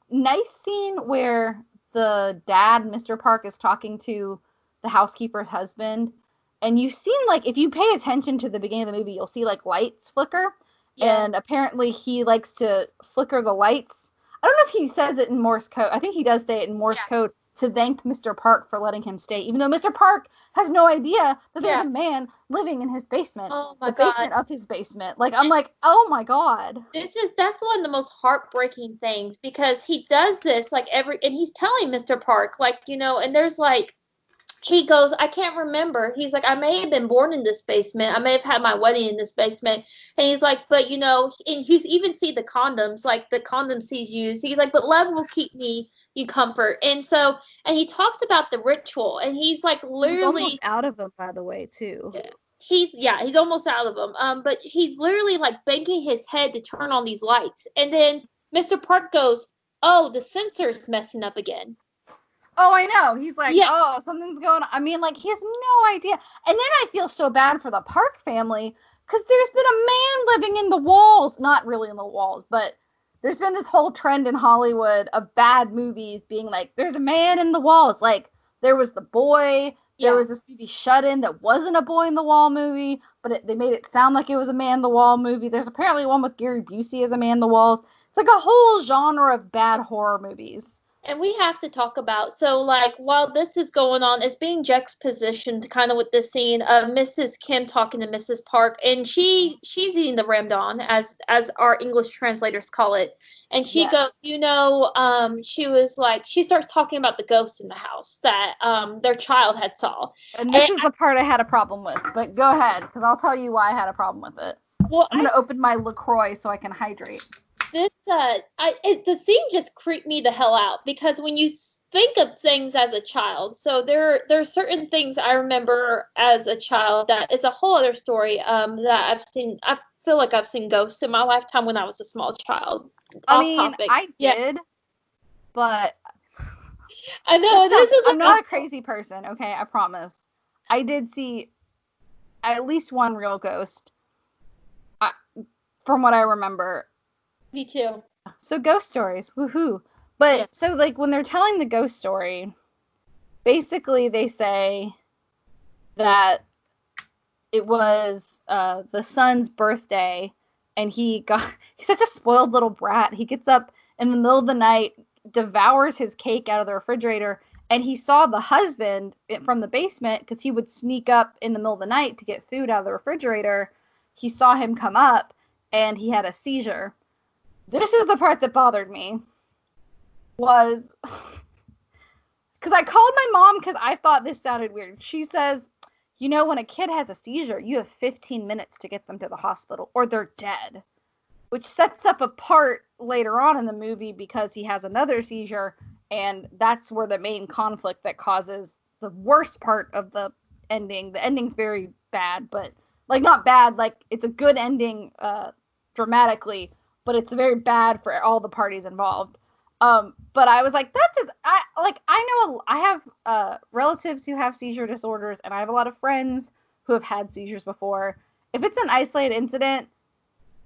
nice scene where the dad, Mr. Park, is talking to the housekeeper's husband. And you've seen, like, if you pay attention to the beginning of the movie, you'll see, like, lights flicker. Yeah. And apparently he likes to flicker the lights. I don't know if he says it in Morse code. I think he does say it in Morse code to thank Mr. Park for letting him stay, even though Mr. Park has no idea that there's a man living in his basement. Oh my God. Basement of his basement. Like, I'm like, oh my God. That's one of the most heartbreaking things, because he does this like and he's telling Mr. Park, like, and there's like, he goes, I can't remember. He's like, I may have been born in this basement. I may have had my wedding in this basement. And he's like, but and you even see the condoms, like the condoms he's used. He's like, but love will keep me you comfort. And so, and he talks about the ritual, and he's like literally, he's almost out of them, by the way, too. Yeah. He's almost out of them. But he's literally like banging his head to turn on these lights. And then Mr. Park goes, oh, the sensor's messing up again. Oh, I know. He's like, oh, something's going on. I mean, like, he has no idea. And then I feel so bad for the Park family, because there's been a man living in the walls. Not really in the walls, but there's been this whole trend in Hollywood of bad movies being like, there's a man in the walls. Like, there was The Boy, There was this movie Shut In that wasn't a boy in the wall movie, but they made it sound like it was a man in the wall movie. There's apparently one with Gary Busey as a man in the walls. It's like a whole genre of bad horror movies. And we have to talk about, so like while this is going on, it's being juxtapositioned kind of with this scene of Mrs. Kim talking to Mrs. Park, and she's eating the ramdon as our English translators call it. And she goes, she was like, she starts talking about the ghosts in the house that their child had saw. And this is the part I had a problem with, but go ahead, because I'll tell you why I had a problem with it. Well, I'm going to open my LaCroix so I can hydrate. The scene just creeped me the hell out, because when you think of things as a child, so there are certain things I remember as a child that is a whole other story that I've seen. I feel like I've seen ghosts in my lifetime when I was a small child. I did, but I know I'm not a crazy person, okay? I promise. I did see at least one real ghost, from what I remember. Me too. So ghost stories, woohoo! But so like when they're telling the ghost story, basically they say that it was the son's birthday, and he's such a spoiled little brat. He gets up in the middle of the night, devours his cake out of the refrigerator, and he saw the husband from the basement, because he would sneak up in the middle of the night to get food out of the refrigerator. He saw him come up, and he had a seizure. This is the part that bothered me, was because I called my mom because I thought this sounded weird. She says, when a kid has a seizure, you have 15 minutes to get them to the hospital or they're dead, which sets up a part later on in the movie because he has another seizure, and that's where the main conflict that causes the worst part of the ending. The ending's very bad, but like not bad, like it's a good ending dramatically, but it's very bad for all the parties involved. But I was like, I have relatives who have seizure disorders, and I have a lot of friends who have had seizures before. If it's an isolated incident,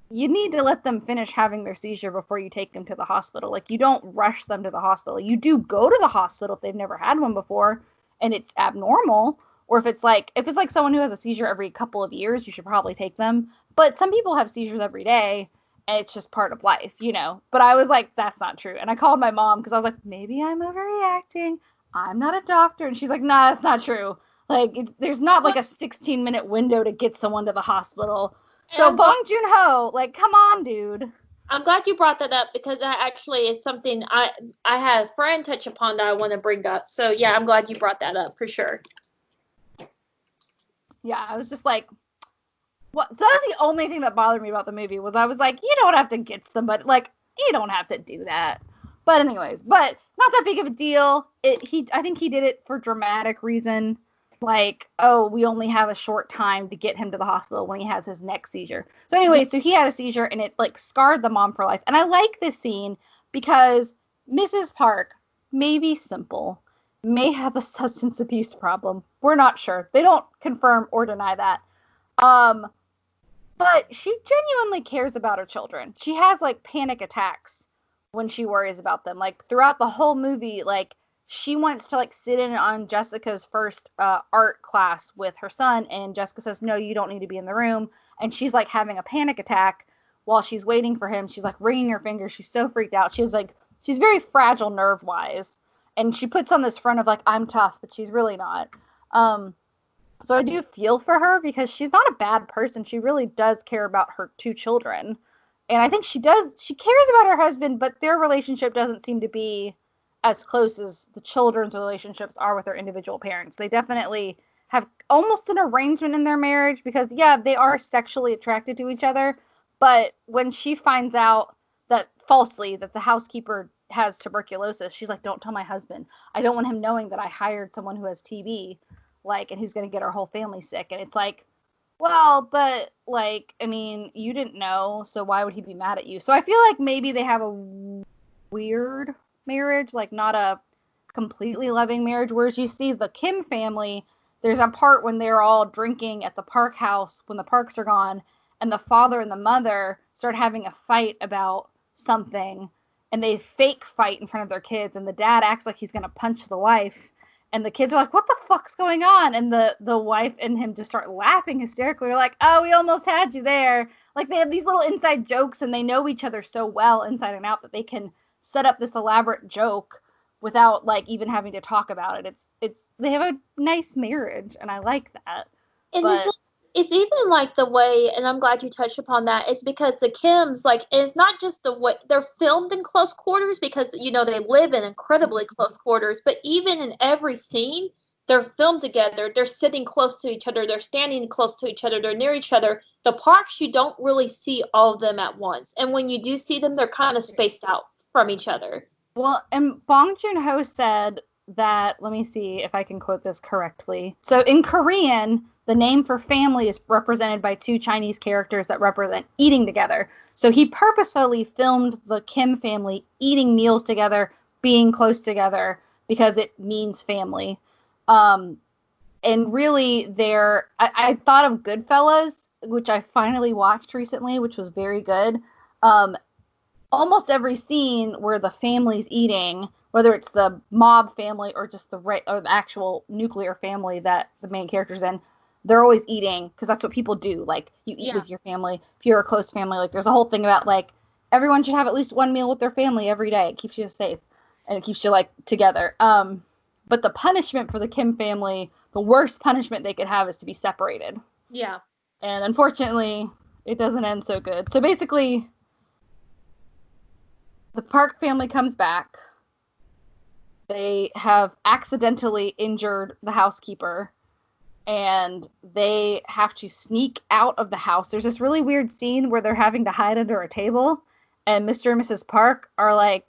you need to let them finish having their seizure before you take them to the hospital. Like, you don't rush them to the hospital. You do go to the hospital if they've never had one before and it's abnormal. Or if it's like someone who has a seizure every couple of years, you should probably take them. But some people have seizures every day, and it's just part of life, But I was like, that's not true. And I called my mom because I was like, maybe I'm overreacting. I'm not a doctor. And she's like, nah, that's not true. Like, there's not like a 16-minute window to get someone to the hospital. So Bong Joon-ho, like, come on, dude. I'm glad you brought that up, because that actually is something I had a friend touch upon that I want to bring up. So yeah, I'm glad you brought that up for sure. Yeah, I was just like, what? That was the only thing that bothered me about the movie, was I was like, you don't have to get somebody, like, you don't have to do that. But anyways, not that big of a deal. I think he did it for dramatic reason. Like, oh, we only have a short time to get him to the hospital when he has his next seizure. So anyway, so he had a seizure, and it like scarred the mom for life. And I like this scene because Mrs. Park may be simple, may have a substance abuse problem. We're not sure. They don't confirm or deny that. But she genuinely cares about her children. She has like panic attacks when she worries about them. Like throughout the whole movie, like she wants to like sit in on Jessica's first art class with her son, and Jessica says, no, you don't need to be in the room. And she's like having a panic attack while she's waiting for him. She's like wringing her fingers. She's so freaked out. She's very fragile nerve wise. And she puts on this front of like, I'm tough, but she's really not. So I do feel for her because she's not a bad person. She really does care about her two children. And I think she cares about her husband, but their relationship doesn't seem to be as close as the children's relationships are with their individual parents. They definitely have almost an arrangement in their marriage because, yeah, they are sexually attracted to each other. But when she finds out falsely that the housekeeper has tuberculosis, she's like, don't tell my husband. I don't want him knowing that I hired someone who has TB. And who's going to get our whole family sick. And it's like, well, but like, I mean, you didn't know, so why would he be mad at you? So I feel like maybe they have a weird marriage, like not a completely loving marriage. Whereas you see the Kim family, there's a part when they're all drinking at the Park house when the Parks are gone, and the father and the mother start having a fight about something, and they fake fight in front of their kids, and the dad acts like he's going to punch the wife. And the kids are like, what the fuck's going on? And the wife and him just start laughing hysterically. They're like, oh, we almost had you there. Like, they have these little inside jokes, and they know each other so well inside and out that they can set up this elaborate joke without, like, even having to talk about it. They have a nice marriage, and I like that. And but it's even like the way, and I'm glad you touched upon that, it's because the Kims, like, it's not just the way they're filmed in close quarters because, you know, they live in incredibly close quarters, but even in every scene, they're filmed together. They're sitting close to each other. They're standing close to each other. They're near each other. The parks, you don't really see all of them at once. And when you do see them, they're kind of spaced out from each other. Well, and Bong Joon-ho said that, let me see if I can quote this correctly. So in Korean, the name for family is represented by two Chinese characters that represent eating together. So he purposefully filmed the Kim family eating meals together, being close together, because it means family. And really, I thought of Goodfellas, which I finally watched recently, which was very good. Almost every scene where the family's eating, whether it's the mob family or just the actual nuclear family that the main character's in, they're always eating because that's what people do. Like, you eat with your family. If you're a close family, like, there's a whole thing about, like, everyone should have at least one meal with their family every day. It keeps you safe and it keeps you, like, together. But the punishment for the Kim family, the worst punishment they could have is to be separated. Yeah. And unfortunately, it doesn't end so good. So basically, the Park family comes back. They have accidentally injured the housekeeper, and they have to sneak out of the house. There's this really weird scene where they're having to hide under a table, and Mr. and Mrs. Park are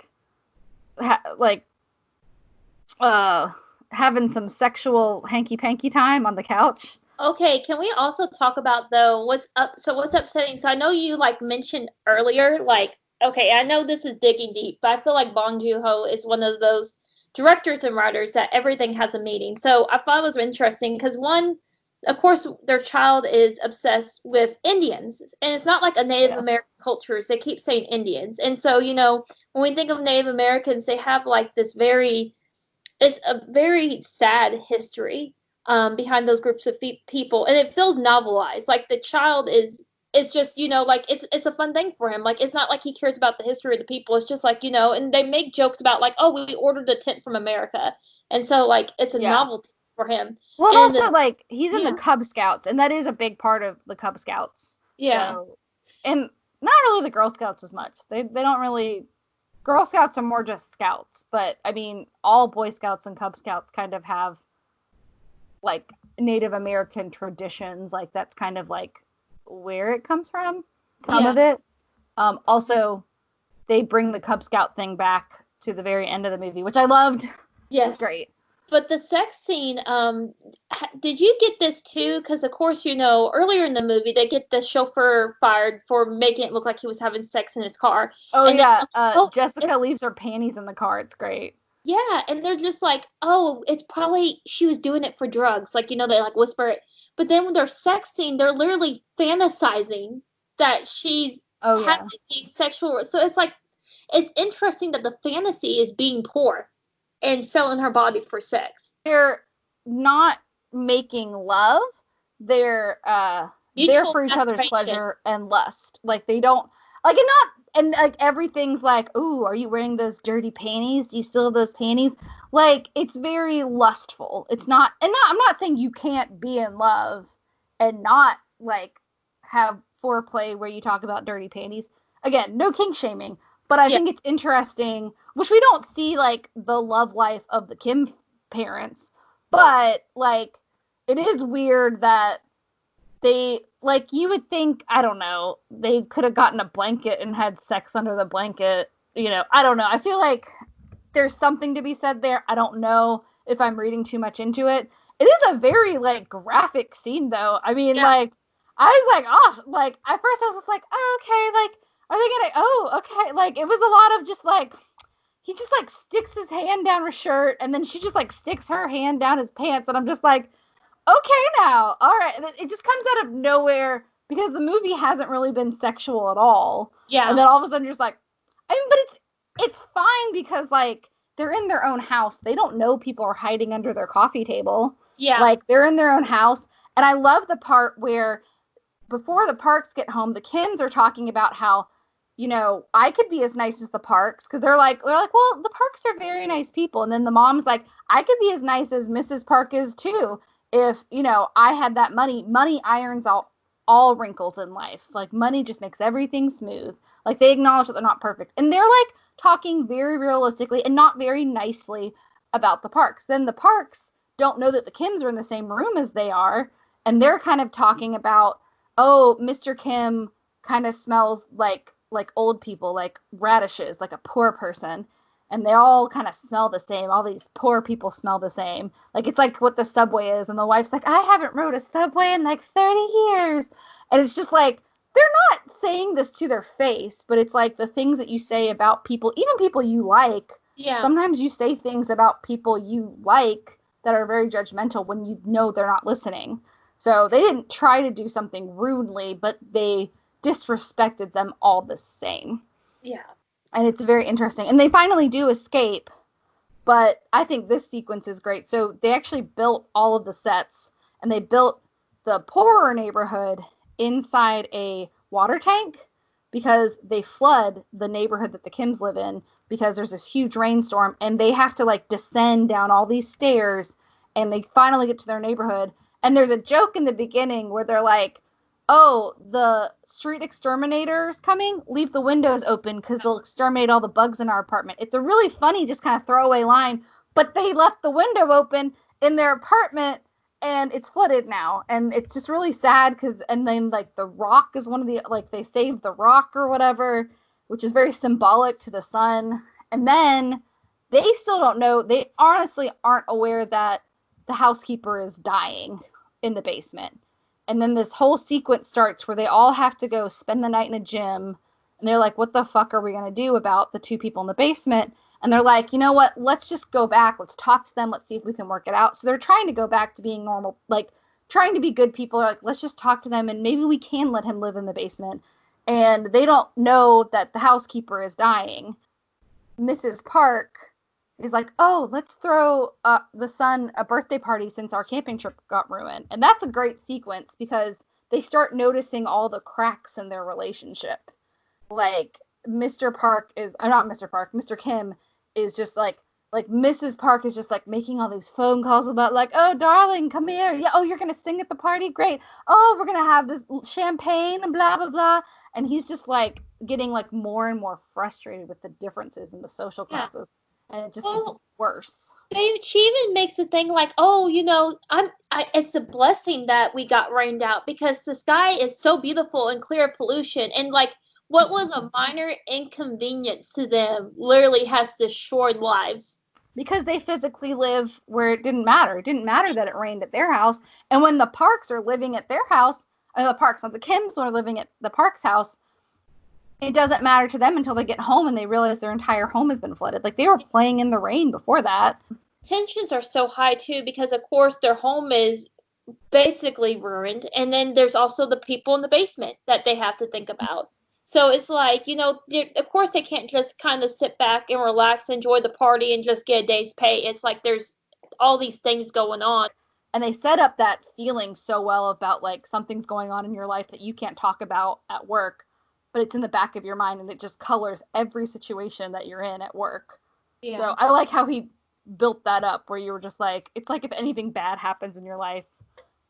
having some sexual hanky-panky time on the couch. Okay, can we also talk about, though, what's upsetting? So I know you, like, mentioned earlier, like, okay, I know this is digging deep, but I feel like Bong Joon-ho is one of those directors and writers that everything has a meaning. So I thought it was interesting because, one, of course, their child is obsessed with Indians, and it's not like a Native American cultures. They keep saying Indians. And so, you know, when we think of Native Americans, they have, like, it's a very sad history behind those groups of people, and it feels novelized. Like, the child is just, you know, like, it's a fun thing for him. Like, it's not like he cares about the history of the people. It's just like, you know, and they make jokes about, like, oh, we ordered a tent from America, and so, like, it's a novelty for him. Well, and also, like, he's in the Cub Scouts, and that is a big part of the Cub Scouts. Yeah. So, and not really the Girl Scouts as much. They don't really. Girl Scouts are more just scouts, but I mean, all Boy Scouts and Cub Scouts kind of have, like, Native American traditions. Like, that's kind of, like, where it comes from, some of it. Also, they bring the Cub Scout thing back to the very end of the movie, which I loved. Yes. Great. But the sex scene, did you get this too? Because, of course, you know, earlier in the movie, they get the chauffeur fired for making it look like he was having sex in his car. Oh, and yeah. Jessica leaves her panties in the car. It's great. Yeah, and they're just like, oh, it's probably she was doing it for drugs. Like, you know, they, like, whisper it. But then when they're sex scene, they're literally fantasizing that she's having these sexual. So it's like, it's interesting that the fantasy is being poor and selling her body for sex. They're not making love. They're there for each other's pleasure and lust. Like, they don't, like, and everything's like, ooh, are you wearing those dirty panties? Do you still have those panties? Like, it's very lustful. It's not, I'm not saying you can't be in love and not, like, have foreplay where you talk about dirty panties. Again, no kink shaming, but I think it's interesting, which we don't see, like, the love life of the Kim parents, but, like, it is weird that they, like, you would think, I don't know, they could have gotten a blanket and had sex under the blanket, you know, I don't know. I feel like there's something to be said there. I don't know if I'm reading too much into it. It is a very, like, graphic scene, though. I mean, like, I was like, oh, like, at first I was just like, oh, okay, like, are they gonna, oh, okay, like, it was a lot of just, like, he just, like, sticks his hand down her shirt, and then she just, like, sticks her hand down his pants, and I'm just like, okay now, all right. It just comes out of nowhere, because the movie hasn't really been sexual at all. Yeah. And then all of a sudden you're just like, I mean, but it's fine, because, like, they're in their own house. They don't know people are hiding under their coffee table. Yeah. Like, they're in their own house. And I love the part where before the Parks get home, the Kims are talking about how, you know, I could be as nice as the Parks, because they're like, well, the Parks are very nice people. And then the mom's like, I could be as nice as Mrs. Park is too. If, you know, I had that money. Money irons out all wrinkles in life. Like, money just makes everything smooth. Like, they acknowledge that they're not perfect. And they're like talking very realistically and not very nicely about the Parks. Then the Parks don't know that the Kims are in the same room as they are. And they're kind of talking about, oh, Mr. Kim kind of smells like old people, like radishes, like a poor person. And they all kind of smell the same. All these poor people smell the same. Like, it's like what the subway is. And the wife's like, I haven't rode a subway in like 30 years. And it's just like, they're not saying this to their face, but it's like the things that you say about people, even people you like. Yeah. Sometimes you say things about people you like that are very judgmental when you know they're not listening. So they didn't try to do something rudely, but they disrespected them all the same. Yeah. And it's very interesting. And they finally do escape, but I think this sequence is great. So they actually built all of the sets, and they built the poorer neighborhood inside a water tank because they flood the neighborhood that the Kims live in because there's this huge rainstorm, and they have to like descend down all these stairs, and they finally get to their neighborhood. And there's a joke in the beginning where they're like, oh, the street exterminator's coming, leave the windows open because they'll exterminate all the bugs in our apartment. It's a really funny, just kind of throwaway line, but they left the window open in their apartment and it's flooded now. And it's just really sad and then like the rock is one of the, like they saved the rock or whatever, which is very symbolic to the sun. And then they still don't know, they honestly aren't aware that the housekeeper is dying in the basement. And then this whole sequence starts where they all have to go spend the night in a gym. And they're like, what the fuck are we going to do about the two people in the basement? And they're like, you know what? Let's just go back. Let's talk to them. Let's see if we can work it out. So they're trying to go back to being normal, like trying to be good people. They're like, let's just talk to them and maybe we can let him live in the basement. And they don't know that the housekeeper is dying. Mrs. Park is like, oh, let's throw the son a birthday party since our camping trip got ruined. And that's a great sequence because they start noticing all the cracks in their relationship. Like, Mr. Kim is just like Mrs. Park is just like making all these phone calls about like, oh, darling, come here. Yeah, oh, you're going to sing at the party? Great. Oh, we're going to have this champagne and blah, blah, blah. And he's just like getting like more and more frustrated with the differences in the social classes. Yeah. And it just gets worse. She even makes a thing like, oh, you know, it's a blessing that we got rained out because the sky is so beautiful and clear of pollution. And like, what was a minor inconvenience to them literally has destroyed lives. Because they physically live where it didn't matter. It didn't matter that it rained at their house. And when the Parks are living at their house, the Kims are living at the Parks' house, it doesn't matter to them until they get home and they realize their entire home has been flooded. Like, they were playing in the rain before that. Tensions are so high, too, because, of course, their home is basically ruined. And then there's also the people in the basement that they have to think about. So it's like, you know, of course they can't just kind of sit back and relax, enjoy the party, and just get a day's pay. It's like there's all these things going on. And they set up that feeling so well about, like, something's going on in your life that you can't talk about at work, but it's in the back of your mind, and it just colors every situation that you're in at work. Yeah. So I like how he built that up, where you were just like, it's like if anything bad happens in your life,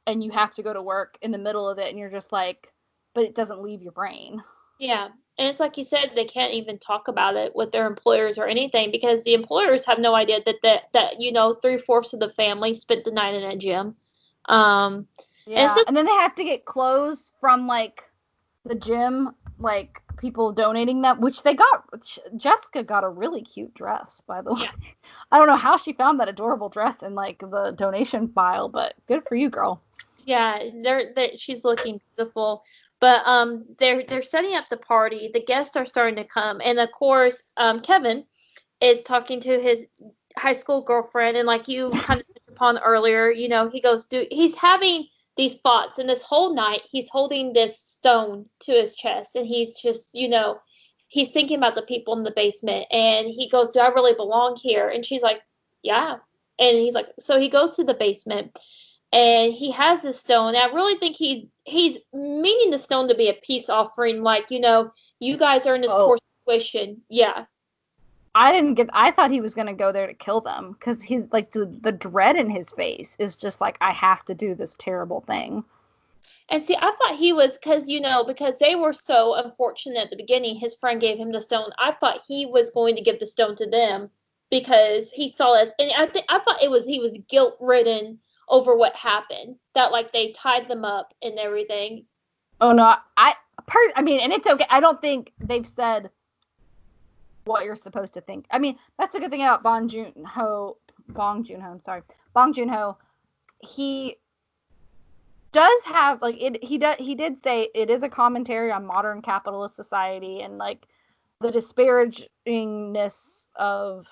and you have to go to work in the middle of it, and you're just like, but it doesn't leave your brain. Yeah, and it's like you said, they can't even talk about it with their employers or anything because the employers have no idea that you know 3/4 of the family spent the night in a gym. And then they have to get clothes from like the gym, like people donating them, which they got. Jessica got a really cute dress, by the way. Yeah. I don't know how she found that adorable dress in like the donation file, but good for you, girl. Yeah, she's looking beautiful. But they're setting up the party. The guests are starting to come, and of course, Kevin is talking to his high school girlfriend, and like you kind of touched upon earlier, you know, he's having these thoughts, and this whole night he's holding this stone to his chest, and he's just, you know, he's thinking about the people in the basement, and he goes, do I really belong here? And she's like, yeah. And he's like, so he goes to the basement, and he has this stone. And I really think he's meaning the stone to be a peace offering, like, you guys are in this poor situation. Yeah. I thought he was going to go there to kill them, because he's like, the dread in his face is just like, I have to do this terrible thing. And see, I thought he was, because they were so unfortunate at the beginning, his friend gave him the stone. I thought he was going to give the stone to them because he saw it. And I thought he was guilt ridden over what happened, that like they tied them up and everything. Oh no, I mean, and it's okay. I don't think they've said what you're supposed to think. I mean, that's the good thing about Bong Joon-ho. Bong Joon-ho. He does have, like, he did say it is a commentary on modern capitalist society and like the disparagingness of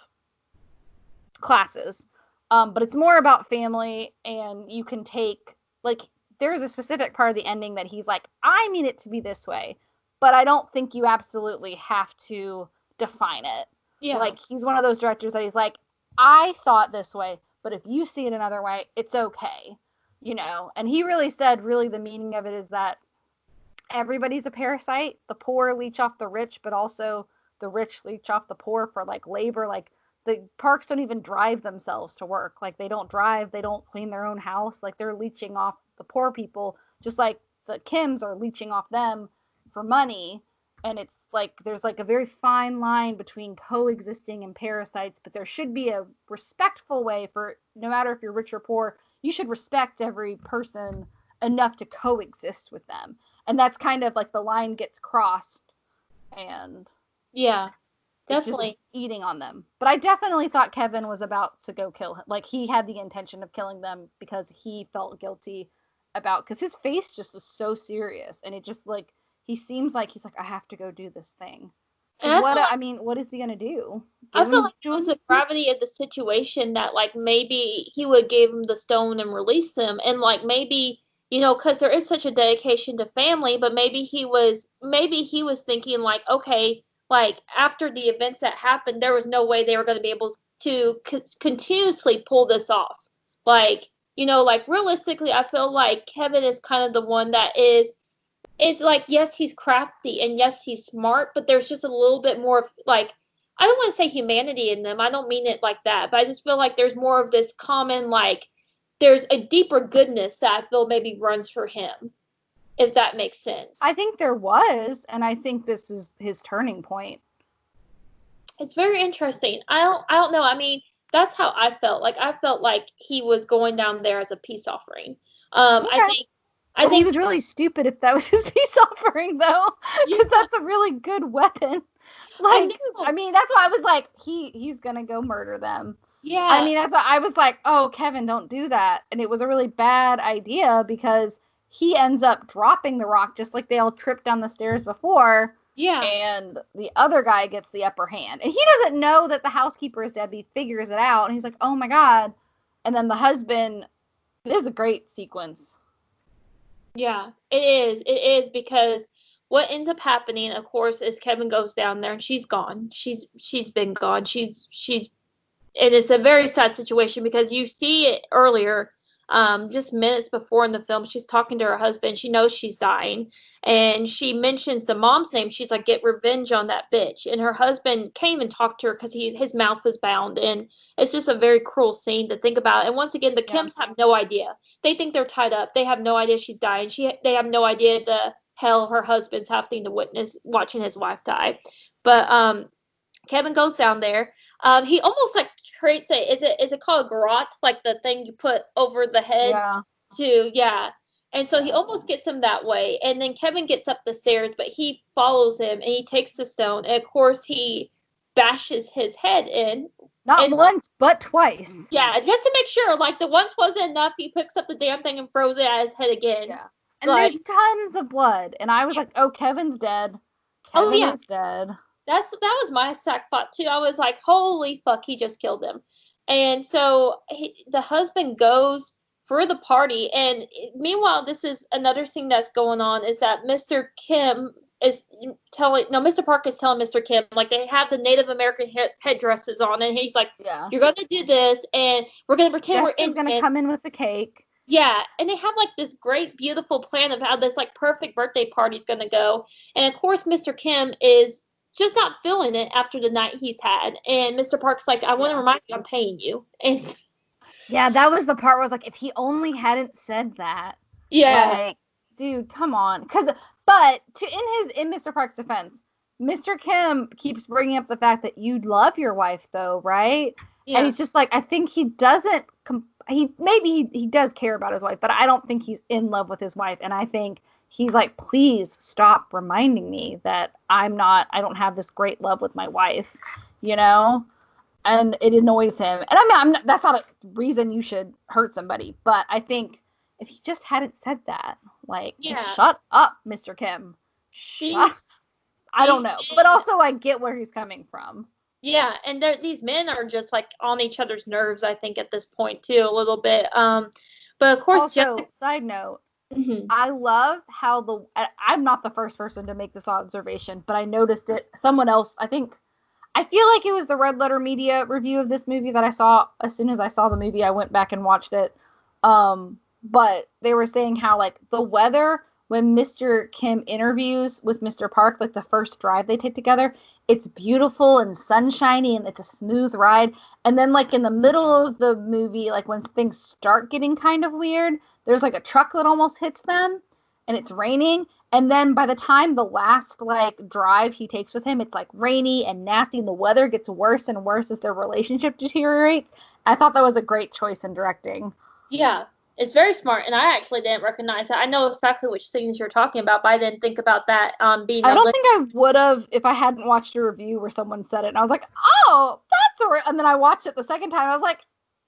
classes. But it's more about family, and you can take, like, there's a specific part of the ending that he's like, I mean it to be this way, but I don't think you absolutely have to define it. Yeah. Like, he's one of those directors that he's like, I saw it this way, but if you see it another way, it's okay. And he really said, really the meaning of it is that everybody's a parasite. The poor leech off the rich, but also the rich leech off the poor for like labor. Like, the Parks don't even drive themselves to work. Like, they don't drive, they don't clean their own house. Like, they're leeching off the poor people, just like the Kims are leeching off them for money. And it's like, there's like a very fine line between coexisting and parasites, but there should be a respectful way for, no matter if you're rich or poor, you should respect every person enough to coexist with them. And that's kind of like the line gets crossed, and yeah, definitely just eating on them. But I definitely thought Kevin was about to go kill him. Like, he had the intention of killing them because he felt guilty because his face just is so serious, and it just like, he seems like he's like, I have to go do this thing. What is he gonna do? I feel like it was the gravity of the situation that like maybe he would give him the stone and release them, and like maybe, because there is such a dedication to family, but maybe he was thinking like, okay, like after the events that happened, there was no way they were going to be able to continuously pull this off. Like, like realistically, I feel like Kevin is kind of the one that is like, yes, he's crafty and yes, he's smart, but there's just a little bit more of like, I don't want to say humanity in them. I don't mean it like that, but I just feel like there's more of this common, like, there's a deeper goodness that I feel maybe runs for him, if that makes sense. I think there was, and I think this is his turning point. It's very interesting. I don't know. I mean, that's how I felt. Like, I felt like he was going down there as a peace offering. Okay. I think he was really stupid if that was his peace offering, though, because that's a really good weapon. Like, I mean, that's why I was like, he's gonna go murder them. Yeah. I mean, that's why I was like, oh, Kevin, don't do that. And it was a really bad idea because he ends up dropping the rock just like they all tripped down the stairs before. Yeah. And the other guy gets the upper hand. And he doesn't know that the housekeeper is Debbie, figures it out. And he's like, oh my God. And then the husband, it is a great sequence. Yeah, it is. It is, because what ends up happening, of course, is Kevin goes down there and she's gone. She's been gone. And it's a very sad situation because you see it earlier, just minutes before in the film. She's talking to her husband. She knows she's dying, and she mentions the mom's name. She's like, get revenge on that bitch. And her husband came and talked to her because his mouth is bound, and it's just a very cruel scene to think about. And once again, the Kims have no idea. They think they're tied up. They have no idea she's dying. They have no idea the hell her husband's having to witness watching his wife die. But Kevin goes down there. He almost like creates is it called a garrote, like the thing you put over the head? Yeah. And so he almost gets him that way. And then Kevin gets up the stairs, but he follows him and he takes the stone. And of course he bashes his head in. Not once, but twice. Yeah, just to make sure. Like, the once wasn't enough, he picks up the damn thing and throws it at his head again. Yeah. And there's tons of blood. And I was like, oh, Kevin's dead. Kevin is dead. That was my exact thought too. I was like, holy fuck, he just killed him. And so the husband goes for the party. And meanwhile, this is another thing that's going on, is that Mr. Kim is telling, no, Mr. Park is telling Mr. Kim, like, they have the Native American headdresses on, and he's like, Yeah. you're going to do this, and we're going to pretend we're Jessica's Indian. going to come in with the cake. Yeah, and they have, like, this great, beautiful plan of how this, like, perfect birthday party's going to go. And, of course, Mr. Kim is just not feeling it after the night he's had. And Mr. Park's like, I want to remind you I'm paying you. And yeah, that was the part where I was like, if he only hadn't said that. Yeah. Like, dude, come on. But in Mr. Park's defense, Mr. Kim keeps bringing up the fact that you love your wife, though, right? Yeah. And he's just like, I think he doesn't. He does care about his wife, but I don't think he's in love with his wife. And I think he's like, please stop reminding me that I don't have this great love with my wife, you know? And it annoys him. And I mean, that's not a reason you should hurt somebody, but I think if he just hadn't said that, like, just shut up, Mr. Kim. I don't know. But also I get where he's coming from. Yeah, and these men are just, like, on each other's nerves, I think, at this point, too, a little bit. But, of course, also, side note, I love how I'm not the first person to make this observation, but I noticed it. Someone else, I feel like it was the Red Letter Media review of this movie that I saw. As soon as I saw the movie, I went back and watched it. But they were saying how, like, the weather when Mr. Kim interviews with Mr. Park, like the first drive they take together, it's beautiful and sunshiny and it's a smooth ride. And then, like, in the middle of the movie, like when things start getting kind of weird, there's like a truck that almost hits them and it's raining. And then by the time the last, like, drive he takes with him, it's like rainy and nasty and the weather gets worse and worse as their relationship deteriorates. I thought that was a great choice in directing. Yeah. It's very smart, and I actually didn't recognize that. I know exactly which scenes you're talking about, but I didn't think about that being. I don't think I would have if I hadn't watched a review where someone said it, and I was like, "Oh, that's," and then I watched it the second time. I was like,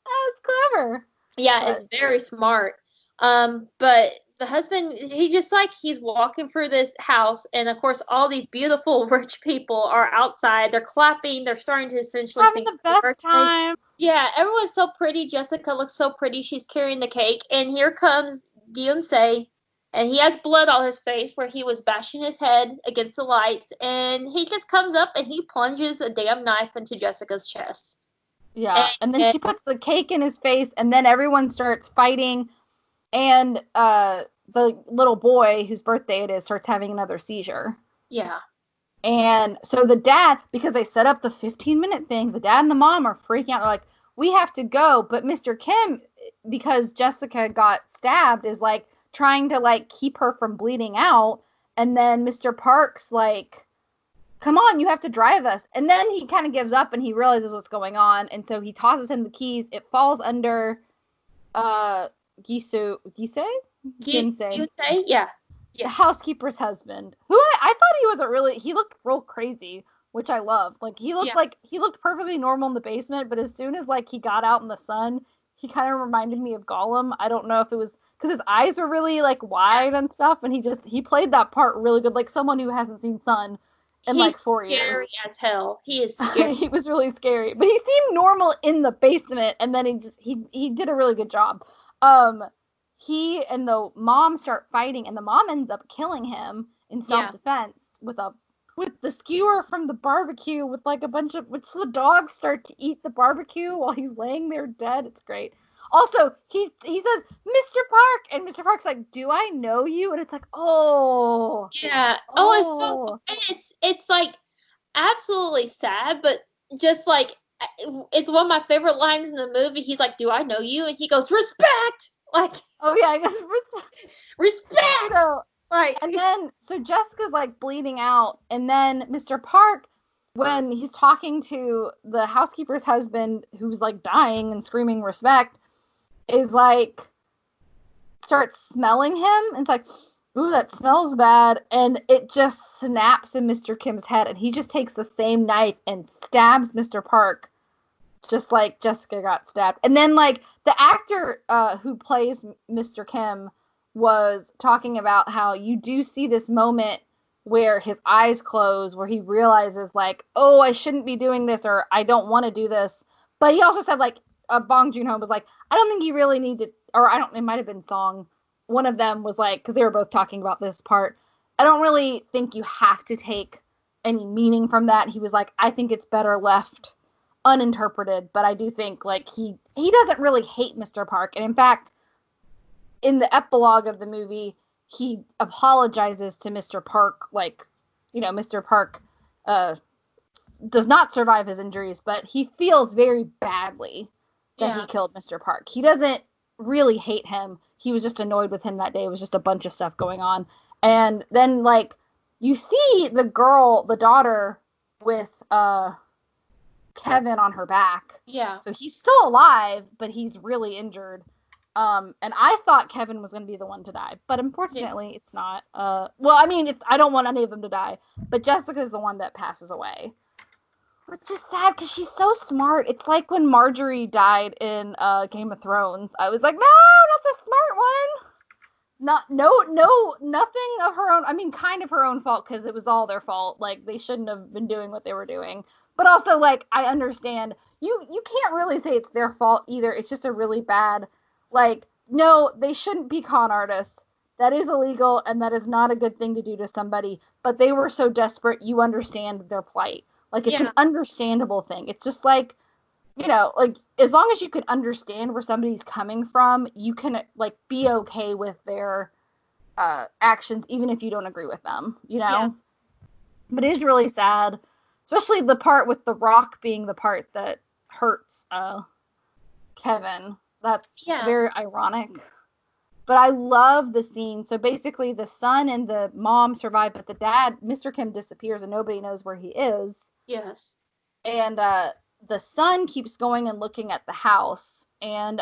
"That's clever." Yeah, it's very smart. But the husband, he's walking through this house, and of course, all these beautiful rich people are outside. They're clapping. They're starting to essentially having the best time. Yeah, everyone's so pretty. Jessica looks so pretty. She's carrying the cake. And here comes Beyonce. And he has blood on his face where he was bashing his head against the lights. And he just comes up and he plunges a damn knife into Jessica's chest. Yeah, and then she puts the cake in his face. And then everyone starts fighting. And the little boy whose birthday it is starts having another seizure. Yeah. And so the dad, because they set up the 15-minute thing, the dad and the mom are freaking out. They're like, we have to go. But Mr. Kim, because Jessica got stabbed, is like trying to, like, keep her from bleeding out. And then Mr. Park's like, come on, you have to drive us. And then he kind of gives up and he realizes what's going on. And so he tosses him the keys. It falls under Ginsei? Yeah. The housekeeper's husband, who I thought he looked real crazy, which I love. Like, he looked perfectly normal in the basement, but as soon as, like, he got out in the sun, he kind of reminded me of Gollum. I don't know if it was because his eyes were really, like, wide and stuff, and he played that part really good, like someone who hasn't seen sun in like 4 years. He's scary as hell. He is scary. He was really scary, but he seemed normal in the basement, and then he did a really good job. He and the mom start fighting, and the mom ends up killing him in self-defense with the skewer from the barbecue with, like, a bunch of, which the dogs start to eat the barbecue while he's laying there dead. It's great. Also, he says, Mr. Park, and Mr. Park's like, do I know you? And it's like, oh. Yeah. It's like absolutely sad, but just like, it's one of my favorite lines in the movie. He's like, do I know you? And he goes, respect! Like, oh yeah, I guess respect. So, like, and then Jessica's, like, bleeding out, and then Mr. Park, when he's talking to the housekeeper's husband, who's, like, dying and screaming respect, is like, starts smelling him, and it's like, ooh, that smells bad, and it just snaps in Mr. Kim's head, and he just takes the same knife and stabs Mr. Park, just like Jessica got stabbed. And then, like, the actor who plays Mr. Kim was talking about how you do see this moment where his eyes close, where he realizes, like, oh, I shouldn't be doing this, or I don't want to do this. But he also said, like, Bong Joon-ho was like, I don't think you really need to, or it might have been Song. One of them was like, because they were both talking about this part, I don't really think you have to take any meaning from that. He was like, I think it's better left uninterpreted, but I do think like he doesn't really hate Mr. Park. And in fact, in the epilogue of the movie, he apologizes to Mr. Park, like, you know, Mr. Park does not survive his injuries, but he feels very badly that he killed Mr. Park. He doesn't really hate him. He was just annoyed with him that day. It was just a bunch of stuff going on. And then, like, you see the girl, the daughter, with Kevin on her back. Yeah. So he's still alive, but he's really injured. And I thought Kevin was going to be the one to die, but unfortunately it's not. Well, I mean, I don't want any of them to die, but Jessica's the one that passes away. Which is sad because she's so smart. It's like when Marjorie died in Game of Thrones. I was like, no, not the smart one. Nothing of her own. I mean, kind of her own fault because it was all their fault. Like, they shouldn't have been doing what they were doing. But also, like, I understand. You can't really say it's their fault either. It's just a really bad, like, no, they shouldn't be con artists. That is illegal, and that is not a good thing to do to somebody. But they were so desperate, you understand their plight. Like, it's an understandable thing. It's just like, you know, like, as long as you can understand where somebody's coming from, you can, like, be okay with their actions, even if you don't agree with them, you know? Yeah. But it is really sad, especially the part with The Rock being the part that hurts Kevin. That's very ironic. But I love the scene. So basically, the son and the mom survive, but the dad, Mr. Kim, disappears and nobody knows where he is. Yes. And the son keeps going and looking at the house. And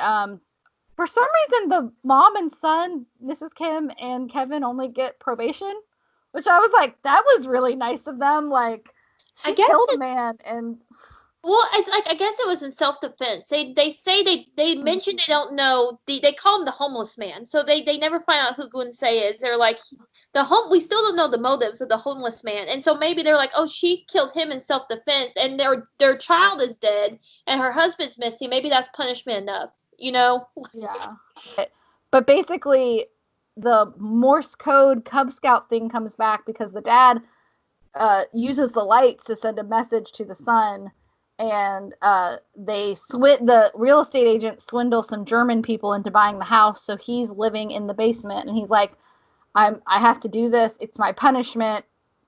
for some reason, the mom and son, Mrs. Kim and Kevin, only get probation. Which I was like, that was really nice of them. Like, she killed a man and... Well, it's like, I guess it was in self-defense. They say they mention they don't know, they call him the homeless man. So they never find out who Gunsei is. They're like, we still don't know the motives of the homeless man. And so maybe they're like, oh, she killed him in self-defense and their child is dead and her husband's missing. Maybe that's punishment enough, you know? Yeah. But basically, the Morse code Cub Scout thing comes back because the dad uses the lights to send a message to the son. And the real estate agent swindles some German people into buying the house. So he's living in the basement and he's like, I have to do this. It's my punishment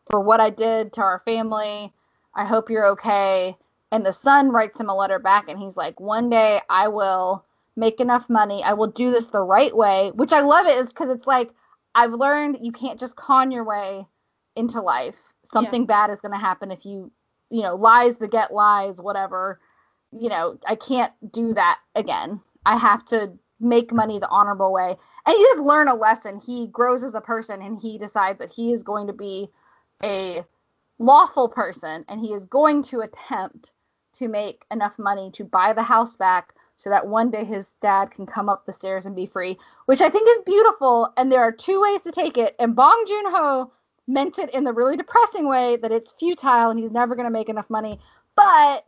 for what I did to our family. I hope you're okay. And the son writes him a letter back and he's like, one day I will make enough money. I will do this the right way, which I love it. Is because it's like, I've learned you can't just con your way into life. Something bad is going to happen if you know, lies beget lies, whatever. You know, I can't do that again. I have to make money the honorable way. And he does learn a lesson. He grows as a person and he decides that he is going to be a lawful person and he is going to attempt to make enough money to buy the house back so that one day his dad can come up the stairs and be free, which I think is beautiful. And there are two ways to take it. And Bong Joon-ho meant it in the really depressing way that it's futile and he's never going to make enough money. But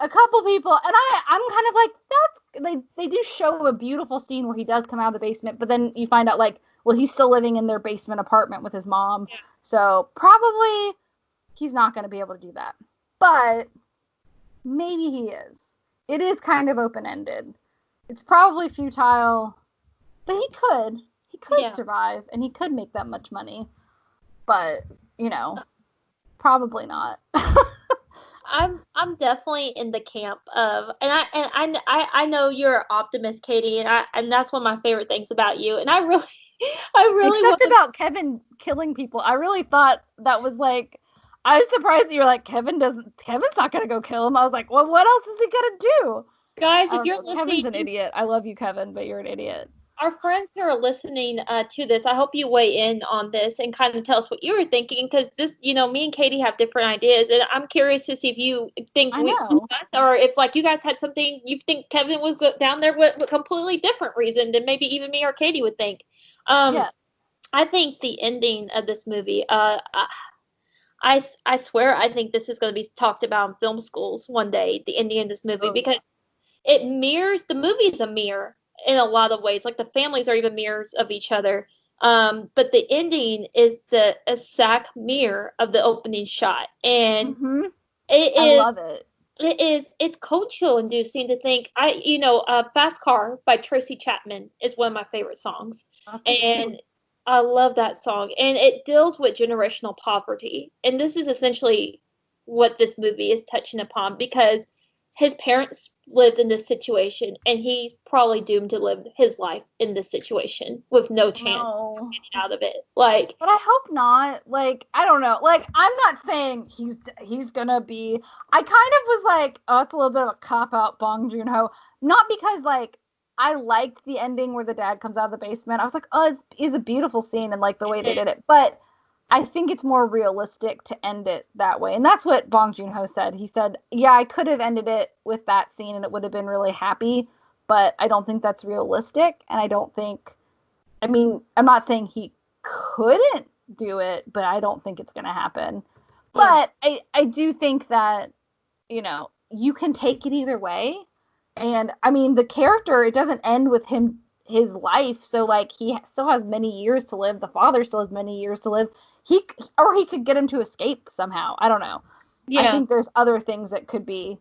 a couple people, and I'm kind of like, they do show a beautiful scene where he does come out of the basement, but then you find out like, well, he's still living in their basement apartment with his mom. Yeah. So probably he's not going to be able to do that. But maybe he is. It is kind of open-ended. It's probably futile, but he could survive and he could make that much money. But, you know, probably not. I'm definitely in the camp of, and I know you're an optimist, Katie, and that's one of my favorite things about you. And I really except about Kevin killing people. I really thought that was like, I was surprised that you're like, Kevin's not gonna go kill him. I was like, well, what else is he gonna do? Guys, if you're listening, Kevin's an idiot. I love you, Kevin, but you're an idiot. Our friends who are listening to this, I hope you weigh in on this and kind of tell us what you were thinking, because this, you know, me and Katie have different ideas, and I'm curious to see if you think or if like you guys had something you think Kevin would go down there with a completely different reason than maybe even me or Katie would think. I think the ending of this movie, I swear I think this is going to be talked about in film schools one day, the ending of this movie, because it mirrors, the movie is a mirror in a lot of ways. Like the families are even mirrors of each other. But the ending is the exact mirror of the opening shot, and I love it. It's cold chill inducing to think. Fast Car by Tracy Chapman is one of my favorite songs, and I love that song, and it deals with generational poverty, and this is essentially what this movie is touching upon, because his parents lived in this situation, and he's probably doomed to live his life in this situation with no chance of getting out of it. Like, but I hope not. Like, I don't know. Like, I'm not saying he's gonna be. I kind of was like, oh, it's a little bit of a cop out, Bong Joon-ho. Not because like I liked the ending where the dad comes out of the basement. I was like, oh, it's a beautiful scene and like the way they did it. But I think it's more realistic to end it that way. And that's what Bong Joon-ho said. He said, yeah, I could have ended it with that scene and it would have been really happy, but I don't think that's realistic. And I don't think, I mean, I'm not saying he couldn't do it, but I don't think it's going to happen. But I do think that, you can take it either way. And I mean, the character, it doesn't end with him, his life. So like he still has many years to live. The father still has many years to live. He could get him to escape somehow. I don't know. Yeah. I think there's other things that could be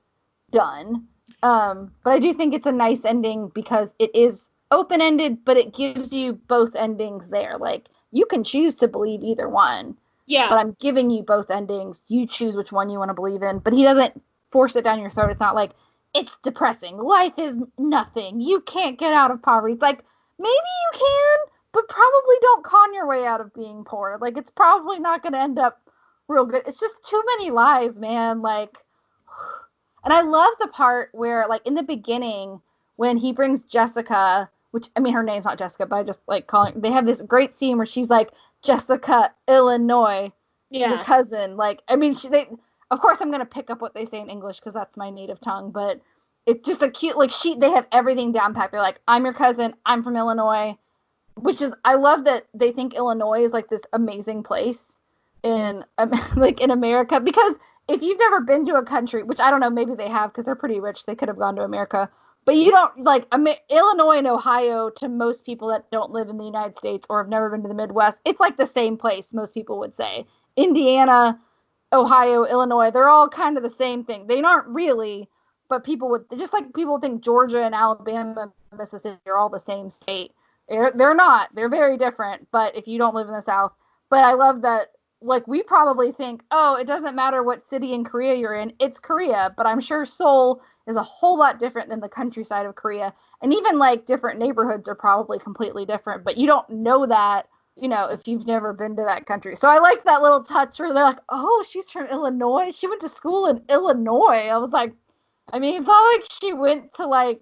done. But I do think it's a nice ending because it is open-ended, but it gives you both endings there. Like, you can choose to believe either one. Yeah. But I'm giving you both endings. You choose which one you want to believe in. But he doesn't force it down your throat. It's not like, it's depressing. Life is nothing. You can't get out of poverty. It's like, maybe you can, but probably don't con your way out of being poor. Like, it's probably not going to end up real good. It's just too many lies, man. Like, and I love the part where, like, in the beginning, when he brings Jessica, which, I mean, her name's not Jessica, but I just like calling, they have this great scene where she's like, Jessica, Illinois, your cousin. Like, I mean, of course, I'm going to pick up what they say in English because that's my native tongue, but it's just a cute, like, they have everything down packed. They're like, I'm your cousin, I'm from Illinois, which is, I love that they think Illinois is like this amazing place in, like, in America, because if you've never been to a country, which I don't know, maybe they have because they're pretty rich, they could have gone to America, but you don't, like, Illinois and Ohio, to most people that don't live in the United States or have never been to the Midwest, it's like the same place, most people would say. Indiana, Ohio, Illinois, they're all kind of the same thing. They aren't really, but people would, just like people think Georgia and Alabama and Mississippi are all the same state. They're not. They're very different, but if you don't live in the South. But I love that, like, we probably think, oh, it doesn't matter what city in Korea you're in, it's Korea. But I'm sure Seoul is a whole lot different than the countryside of Korea. And even, like, different neighborhoods are probably completely different. But you don't know that, if you've never been to that country. So I like that little touch where they're like, oh, she's from Illinois. She went to school in Illinois. I was like, I mean, it's not like she went to, like,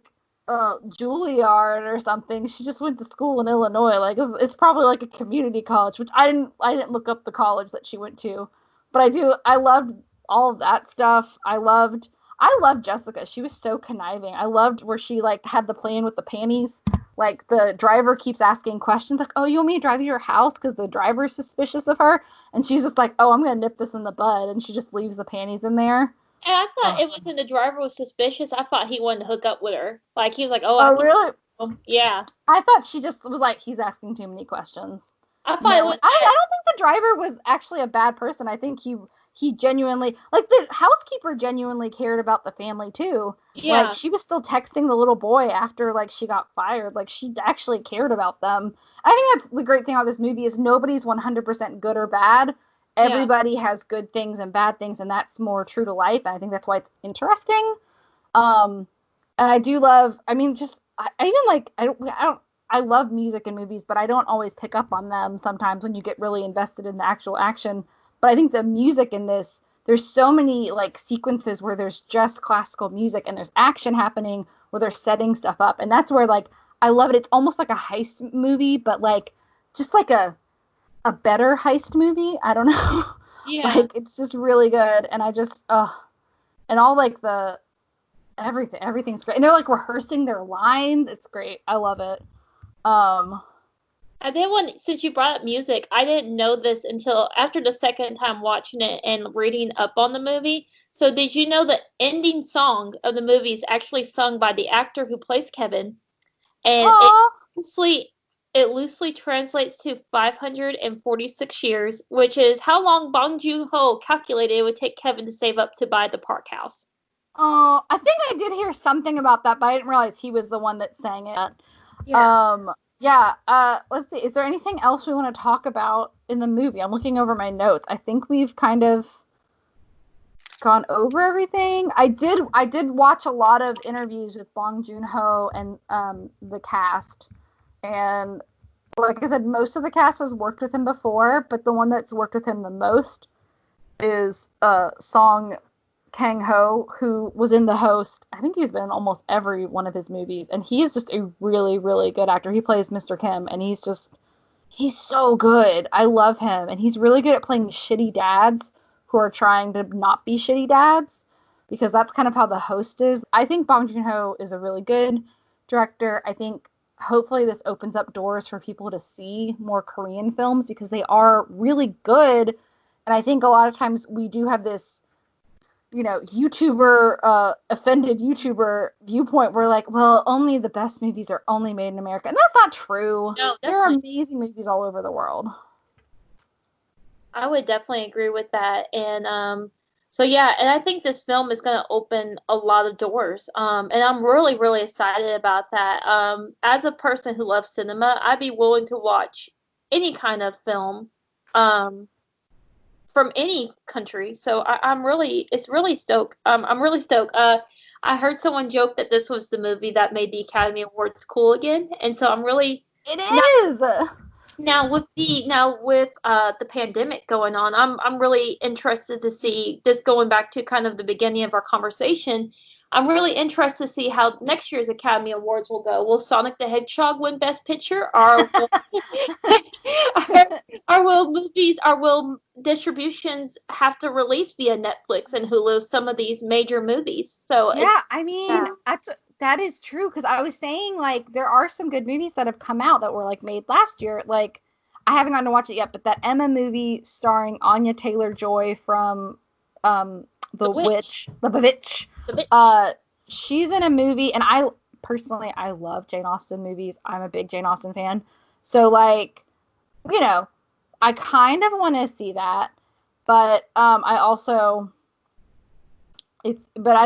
Juilliard or something. She just went to school in Illinois. Like, it's probably like a community college, which I didn't look up the college that she went to. But I loved all of that stuff. I loved Jessica. She was so conniving. I loved where she, like, had the plan with the panties. Like, the driver keeps asking questions like, oh, you want me to drive you to your house because the driver's suspicious of her? And she's just like, oh, I'm going to nip this in the bud. And she just leaves the panties in there. And I thought it wasn't the driver was suspicious. I thought he wanted to hook up with her. Like, he was like, oh really? Yeah. I thought she just was like, he's asking too many questions. I thought it was. I don't think the driver was actually a bad person. I think he genuinely, like, the housekeeper genuinely cared about the family too. Yeah. Like, she was still texting the little boy after, like, she got fired. Like, she actually cared about them. I think that's the great thing about this movie is nobody's 100% good or bad. Everybody has good things and bad things, and that's more true to life. And I think that's why it's interesting. And I do love, I mean, just, I even like, I love music in movies, but I don't always pick up on them sometimes when you get really invested in the actual action. But I think the music in this, there's so many, like, sequences where there's just classical music and there's action happening where they're setting stuff up. And that's where, like, I love it. It's almost like a heist movie, but, like, just like a better heist movie. I don't know. Yeah. Like, it's just really good. And I just, and all, like, everything's great. And they're, like, rehearsing their lines. It's great. I love it. I did since you brought up music, I didn't know this until after the second time watching it and reading up on the movie. So did you know the ending song of the movie is actually sung by the actor who plays Kevin? And it honestly It loosely translates to 546 years, which is how long Bong Joon-ho calculated it would take Kevin to save up to buy the park house. Oh, I think I did hear something about that, but I didn't realize he was the one that sang it. Let's see. Is there anything else we want to talk about in the movie? I'm looking over my notes. I think we've kind of gone over everything. I did watch a lot of interviews with Bong Joon-ho and the cast. And like I said, most of the cast has worked with him before, but the one that's worked with him the most is Song Kang-ho, who was in The Host. I think he's been in almost every one of his movies, and he is just a really, really good actor. He plays Mr. Kim, and he's so good. I love him, and he's really good at playing shitty dads who are trying to not be shitty dads, because that's kind of how The Host is. I think Bong Joon-ho is a really good director. I think hopefully this opens up doors for people to see more Korean films, because they are really good, and I think a lot of times we do have this YouTuber, offended YouTuber viewpoint. We're like, well, only the best movies are only made in America. And that's not true. No, there are amazing movies all over the world. I would definitely agree with that. And and I think this film is going to open a lot of doors. And I'm really, really excited about that. As a person who loves cinema, I'd be willing to watch any kind of film. From any country, so I'm really stoked. I'm really stoked. I heard someone joke that this was the movie that made the Academy Awards cool again, and so I'm really now with the pandemic going on. I'm really interested to see this, going back to kind of the beginning of our conversation. I'm really interested to see how next year's Academy Awards will go. Will Sonic the Hedgehog win Best Picture, or will distributions have to release via Netflix and Hulu some of these major movies? So that is true, because I was saying, like, there are some good movies that have come out that were like made last year. Like, I haven't gotten to watch it yet, but that Emma movie starring Anya Taylor-Joy from The Witch. She's in a movie, and I personally love Jane Austen movies. I'm a big Jane Austen fan. So, like, I kind of want to see that, but I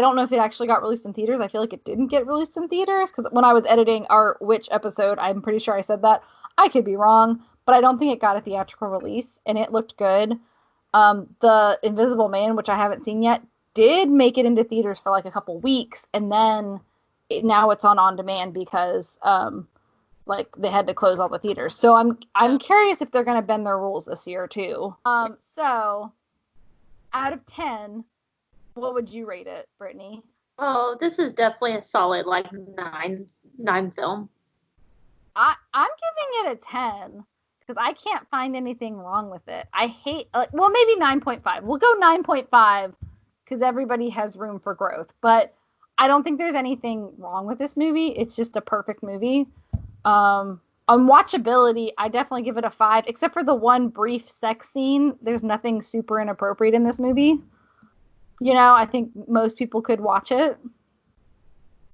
don't know if it actually got released in theaters. I feel like it didn't get released in theaters, because when I was editing our Witch episode, I'm pretty sure I said that. I could be wrong, but I don't think it got a theatrical release, and it looked good. The Invisible Man, which I haven't seen yet, did make it into theaters for like a couple weeks, and then now it's on demand because they had to close all the theaters. So I'm curious if they're going to bend their rules this year too. So out of 10, what would you rate it, Brittany? Oh, this is definitely a solid like 9 film. I'm giving it a 10 because I can't find anything wrong with it. I hate maybe 9.5. We'll go 9.5 because everybody has room for growth. But I don't think there's anything wrong with this movie. It's just a perfect movie. On watchability, I definitely give it a 5, except for the one brief sex scene. There's nothing super inappropriate in this movie. I think most people could watch it.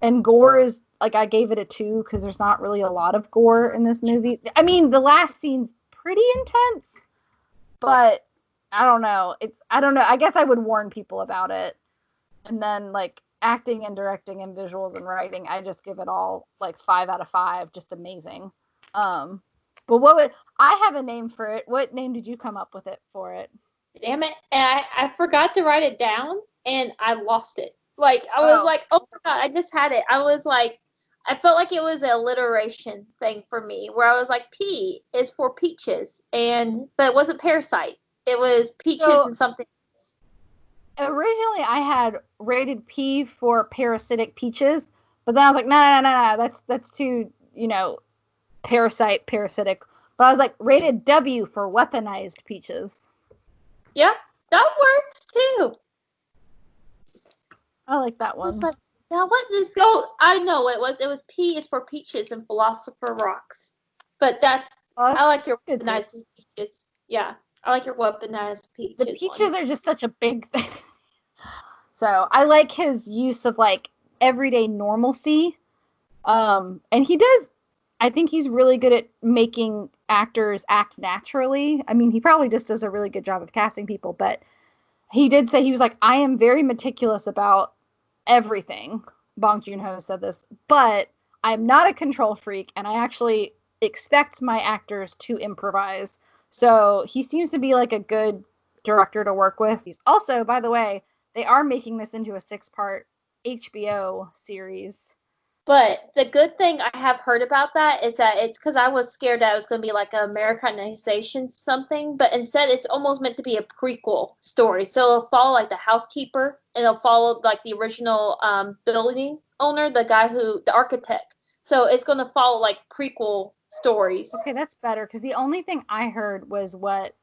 And gore is, I gave it a 2 because there's not really a lot of gore in this movie. I mean, the last scene's pretty intense, but I don't know. I guess I would warn people about it. And then, acting and directing and visuals and writing, I just give it all 5 out of 5. Just amazing. But I have a name for it. What name did you come up with for it? Damn it. And I forgot to write it down and I lost it. I was like, oh my God, I just had it. I felt like it was an alliteration thing for me, where I was like, P is for peaches, but it wasn't Parasite. It was peaches and something else. Originally, I had rated P for parasitic peaches, but then I was like, no, that's too, parasitic. But I was like, rated W for weaponized peaches. Yeah, that works too. I like that one. Now what is go? I know it was. It was P is for peaches and philosopher rocks. But I like your weaponized peaches. Yeah, I like your weaponized peaches. The peaches are just such a big thing. So I like his use of everyday normalcy. And he does. I think he's really good at making actors act naturally. I mean, he probably just does a really good job of casting people, but he did say, he was like, I am very meticulous about everything. Bong Joon-ho said this, but I'm not a control freak, and I actually expect my actors to improvise. So he seems to be like a good director to work with. He's also, by the way, they are making this into a 6-part HBO series. But the good thing I have heard about that is that it's because I was scared that it was going to be like an Americanization something, but instead it's almost meant to be a prequel story. So it'll follow like the housekeeper, and it'll follow like the original building owner, the architect. So it's going to follow like prequel stories. Okay, that's better, because the only thing I heard was what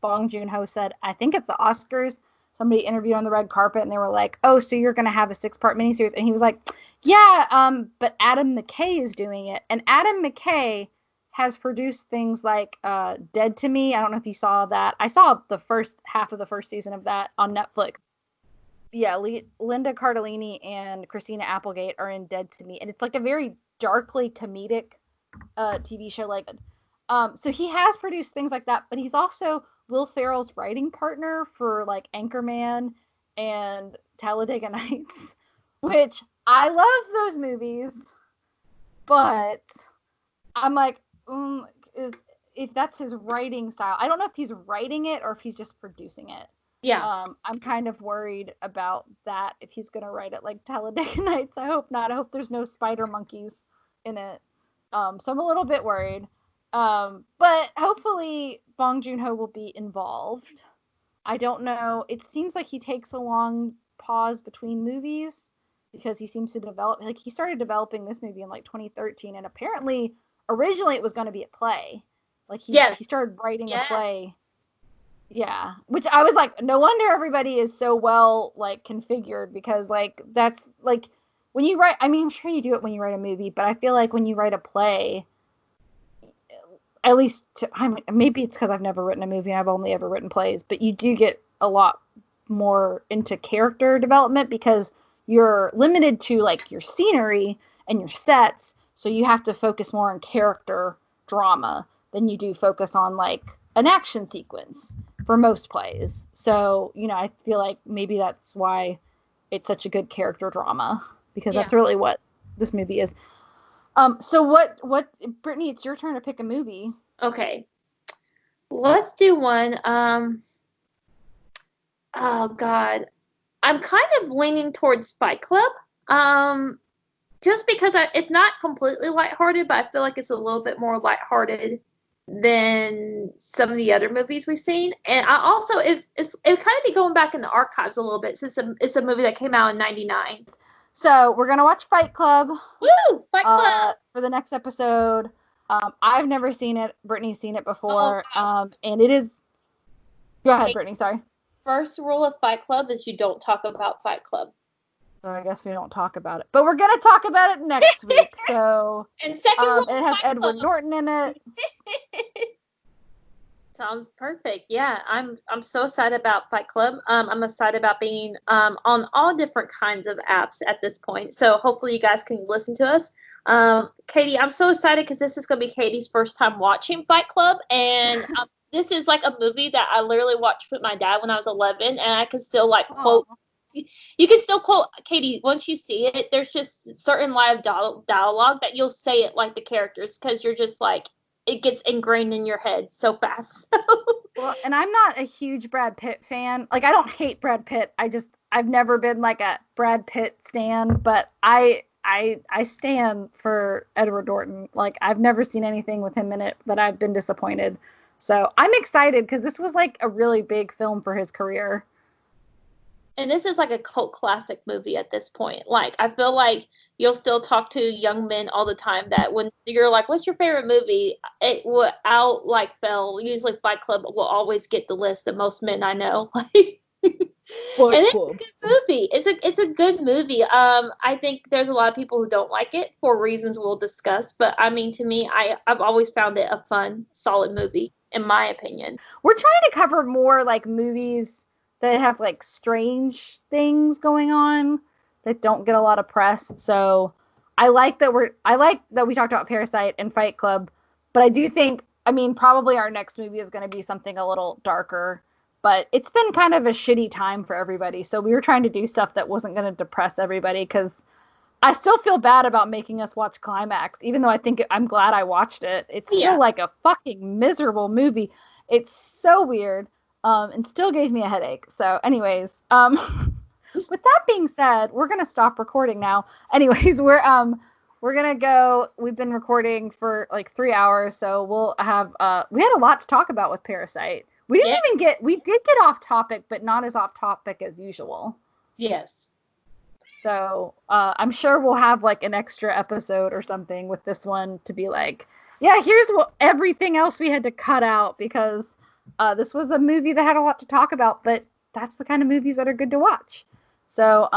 Bong Joon-ho said, I think at the Oscars. Somebody interviewed on the red carpet, and they were like, oh, so you're going to have a 6-part miniseries? And he was like, yeah, but Adam McKay is doing it. And Adam McKay has produced things like Dead to Me. I don't know if you saw that. I saw the first half of the first season of that on Netflix. Yeah, Linda Cardellini and Christina Applegate are in Dead to Me. And it's like a very darkly comedic TV show. So he has produced things like that, but he's also Will Ferrell's writing partner for like Anchorman and Talladega Nights, which I love those movies, but I'm like, if that's his writing style, I don't know if he's writing it or if he's just producing it. Yeah. I'm kind of worried about that, if he's going to write it like Talladega Nights. I hope not. I hope there's no spider monkeys in it. So I'm a little bit worried. But hopefully Bong Joon-ho will be involved. I don't know. It seems like he takes a long pause between movies because he seems to develop, like he started developing this movie in like 2013, and apparently originally it was going to be a play. Like he started writing a play. Yeah, which I was like, no wonder everybody is so well like configured, because like that's like when you write, I mean, I'm sure you do it when you write a movie, but I feel like when you write a play, at least maybe it's because I've never written a movie and I've only ever written plays, but you do get a lot more into character development because you're limited to like your scenery and your sets, so you have to focus more on character drama than you do focus on like an action sequence for most plays. So, you know, I feel like maybe that's why it's such a good character drama, because that's really what this movie is. So what, Brittany, it's your turn to pick a movie. Okay. Let's do one. Oh God. I'm kind of leaning towards Fight Club. Just because it's not completely lighthearted, but I feel like it's a little bit more lighthearted than some of the other movies we've seen. And I also, it kind of be going back in the archives a little bit, since it's a movie that came out in 1999. So we're going to watch Fight Club. Woo! Fight Club! For the next episode. I've never seen it. Brittany's seen it before. And it is... Go ahead, Brittany, sorry. First rule of Fight Club is you don't talk about Fight Club. So I guess we don't talk about it. But we're going to talk about it next week. So... And second rule it has Edward Norton in it. Sounds perfect. Yeah, I'm so excited about Fight Club. I'm excited about being on all different kinds of apps at this point. So hopefully you guys can listen to us. Katie, I'm so excited because this is going to be Katie's first time watching Fight Club. And this is like a movie that I literally watched with my dad when I was 11. And I can still like quote. You can still quote, Katie, once you see it, there's just certain live dialogue that you'll say it like the characters, because you're just like, it gets ingrained in your head so fast. Well, and I'm not a huge Brad Pitt fan. Like, I don't hate Brad Pitt. I've never been like a Brad Pitt stan, but I stan for Edward Norton. Like, I've never seen anything with him in it that I've been disappointed. So I'm excited because this was like a really big film for his career. And this is like a cult classic movie at this point. Like, I feel like you'll still talk to young men all the time that when you're like, what's your favorite movie? It will usually Fight Club will always get the list of most men I know. Like, and it's a good movie. It's a good movie. I think there's a lot of people who don't like it for reasons we'll discuss. But I mean, to me, I've always found it a fun, solid movie, in my opinion. We're trying to cover more like movies that have like strange things going on that don't get a lot of press. So I like that we talked about Parasite and Fight Club, but I do think, I mean, probably our next movie is going to be something a little darker, but it's been kind of a shitty time for everybody. So we were trying to do stuff that wasn't going to depress everybody, because I still feel bad about making us watch Climax, even though I'm glad I watched it. It's still like a fucking miserable movie. It's so weird, and still gave me a headache. So anyways, with that being said, we're going to stop recording now. Anyways, we're going to go. We've been recording for like 3 hours, so we'll have we had a lot to talk about with Parasite. We did get off topic, but not as off topic as usual. Yes. So I'm sure we'll have like an extra episode or something with this one to be like, yeah, here's everything else we had to cut out, because this was a movie that had a lot to talk about, but that's the kind of movies that are good to watch. So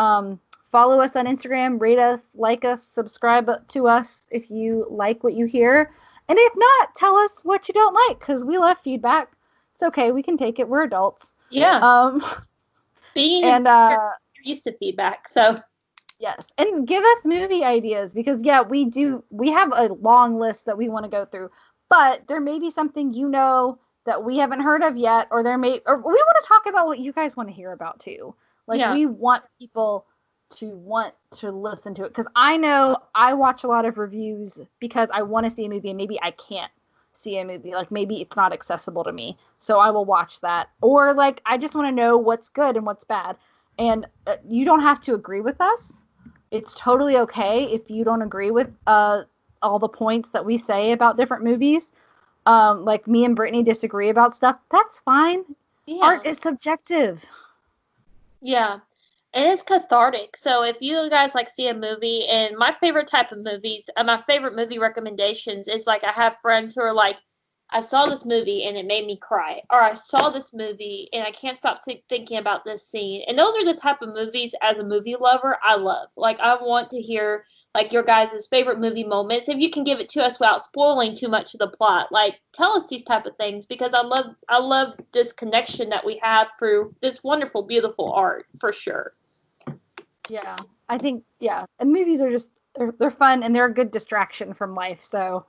follow us on Instagram, rate us, like us, subscribe to us if you like what you hear. And if not, tell us what you don't like, because we love feedback. It's okay. We can take it. We're adults. Yeah. You're used to feedback, so. Yes. And give us movie ideas, because we have a long list that we want to go through, but there may be something that we haven't heard of yet, or we want to talk about what you guys want to hear about too. Like we want people to want to listen to it, because I know I watch a lot of reviews because I want to see a movie and maybe I can't see a movie, like maybe it's not accessible to me, so I will watch that, or like I just want to know what's good and what's bad. And you don't have to agree with us. It's totally okay if you don't agree with all the points that we say about different movies. Like me and Brittany disagree about stuff. That's fine. Yeah. Art is subjective. Yeah. And it's cathartic. So if you guys like see a movie, and my favorite type of movies, my favorite movie recommendations is like, I have friends who are like, I saw this movie and it made me cry, or I saw this movie and I can't stop thinking about this scene. And those are the type of movies, as a movie lover, I love. Like, I want to hear like your guys' favorite movie moments. If you can give it to us without spoiling too much of the plot, like tell us these type of things, because I love this connection that we have through this wonderful, beautiful art, for sure. Yeah, I think, and movies are just, they're fun, and they're a good distraction from life. So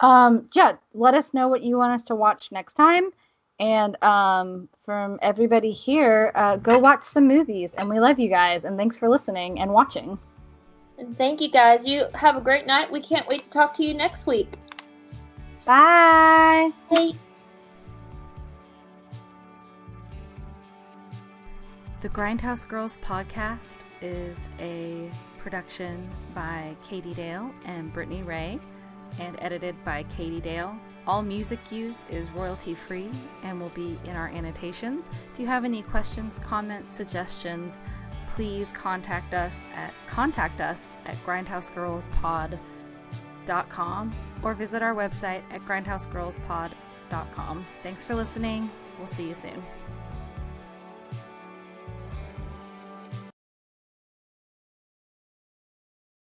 let us know what you want us to watch next time. And from everybody here, go watch some movies, and we love you guys, and thanks for listening and watching. And thank you guys. You have a great night. We can't wait to talk to you next week. Bye. Bye. The Grindhouse Girls podcast is a production by Katie Dale and Brittany Ray, and edited by Katie Dale. All music used is royalty free and will be in our annotations. If you have any questions, comments, suggestions, please contact us at grindhousegirlspod.com, or visit our website at grindhousegirlspod.com. Thanks for listening. We'll see you soon.